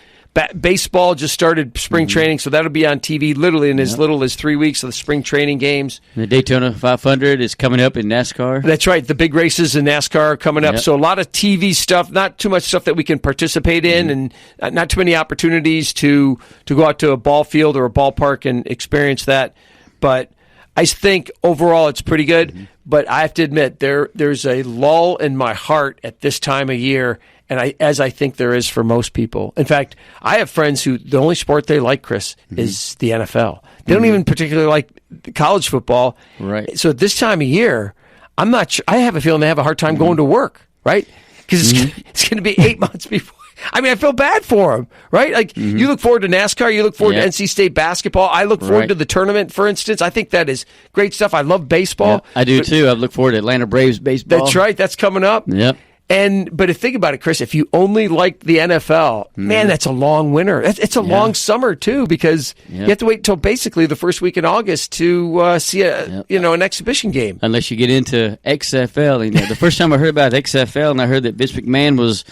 Baseball just started spring training, so that'll be on TV literally in as little as 3 weeks of the spring training games. The Daytona 500 is coming up in NASCAR. That's right. The big races in NASCAR are coming up. So a lot of TV stuff, not too much stuff that we can participate in, and not too many opportunities to go out to a ball field or a ballpark and experience that. But I think overall it's pretty good. But I have to admit, there's a lull in my heart at this time of year, and as I think there is for most people. In fact, I have friends who the only sport they like, Chris, is the NFL. They don't even particularly like college football. Right. So at this time of year, I'm not sure. I have a feeling they have a hard time going to work, right? Because it's going to be 8 months before. I mean, I feel bad for them, right? You look forward to NASCAR, you look forward to NC State basketball. I look forward to the tournament, for instance. I think that is great stuff. I love baseball. Yeah, I do too. I look forward to Atlanta Braves baseball. That's right. That's coming up. Yep. But if think about it, Chris, if you only like the NFL, man, that's a long winter. It's a long summer too, because you have to wait until basically the first week in August to see an exhibition game. Unless you get into XFL. The first time I heard about XFL and I heard that Vince McMahon was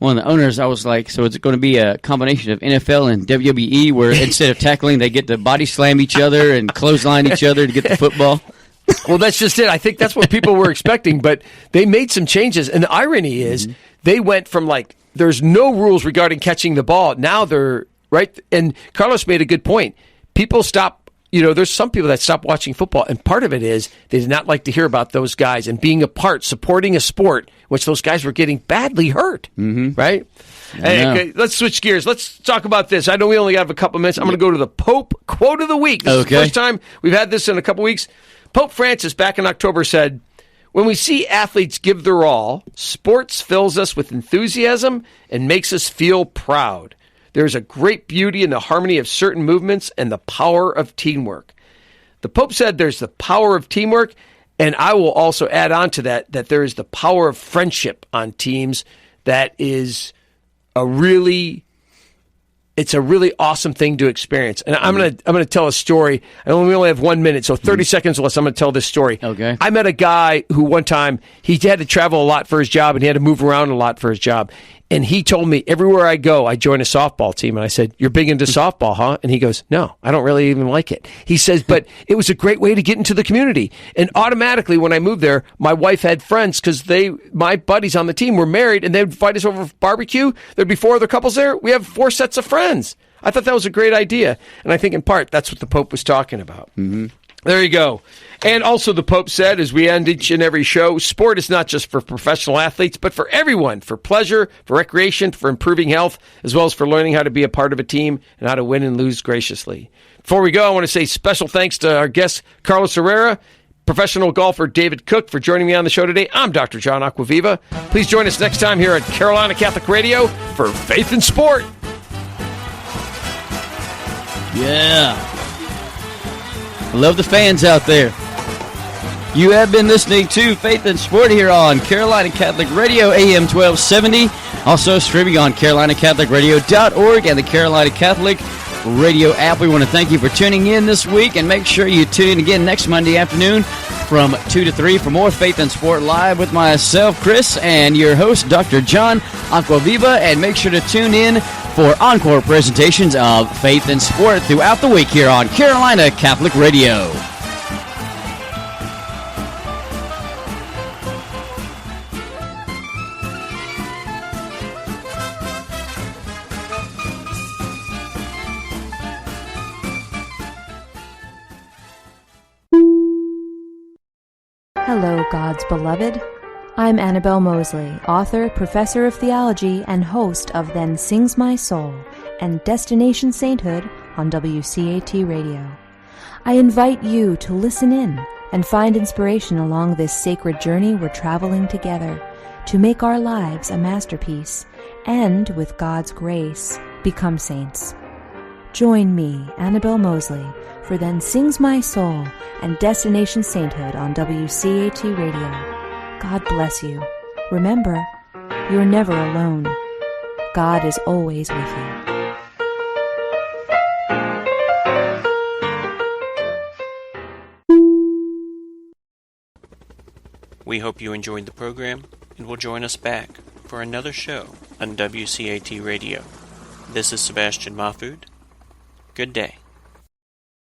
one of the owners, I was like, so it's going to be a combination of NFL and WWE where instead of tackling, they get to body slam each other and clothesline each other to get the football. Well, that's just it. I think that's what people were expecting, but they made some changes. And the irony is they went from there's no rules regarding catching the ball. Now they're, right? And Carlos made a good point. People stop, there's some people that stop watching football, and part of it is they did not like to hear about those guys and being supporting a sport which those guys were getting badly hurt, right? Okay, let's switch gears. Let's talk about this. I know we only have a couple minutes. I'm going to go to the Pope quote of the week. This is the first time we've had this in a couple weeks. Pope Francis, back in October, said, "When we see athletes give their all, sports fills us with enthusiasm and makes us feel proud. There's a great beauty in the harmony of certain movements and the power of teamwork." The Pope said there's the power of teamwork, and I will also add on to that there is the power of friendship on teams. That is it's a really awesome thing to experience. And I'm gonna tell a story. We only have 1 minute, so 30 seconds less. I'm gonna tell this story. Okay. I met a guy who one time he had to travel a lot for his job and he had to move around a lot for his job. And he told me, everywhere I go, I join a softball team. And I said, "You're big into softball, huh?" And he goes, "No, I don't really even like it." He says, "But it was a great way to get into the community." And automatically, when I moved there, my wife had friends because my buddies on the team were married, and they would invite us over for barbecue. There'd be 4 other couples there. We have 4 sets of friends. I thought that was a great idea. And I think in part, that's what the Pope was talking about. There you go. And also the Pope said, as we end each and every show, sport is not just for professional athletes, but for everyone, for pleasure, for recreation, for improving health, as well as for learning how to be a part of a team and how to win and lose graciously. Before we go, I want to say special thanks to our guest, Carlos Herrera, professional golfer David Cooke, for joining me on the show today. I'm Dr. John Acquaviva. Please join us next time here at Carolina Catholic Radio for Faith in Sport. Yeah. I love the fans out there. You have been listening to Faith and Sport here on Carolina Catholic Radio, AM 1270. Also streaming on carolinacatholicradio.org and the Carolina Catholic Radio app. We want to thank you for tuning in this week, and make sure you tune in again next Monday afternoon from 2 to 3 for more Faith and Sport Live with myself, Chris, and your host, Dr. John Acquaviva. And make sure to tune in for encore presentations of Faith and Sport throughout the week here on Carolina Catholic Radio. Hello, God's beloved. I'm Annabelle Mosley, author, professor of theology, and host of Then Sings My Soul and Destination Sainthood on WCAT Radio. I invite you to listen in and find inspiration along this sacred journey we're traveling together to make our lives a masterpiece and, with God's grace, become saints. Join me, Annabelle Mosley, for Then Sings My Soul and Destination Sainthood on WCAT Radio. God bless you. Remember, you're never alone. God is always with you. We hope you enjoyed the program and will join us back for another show on WCAT Radio. This is Sebastian Mahfood. Good day.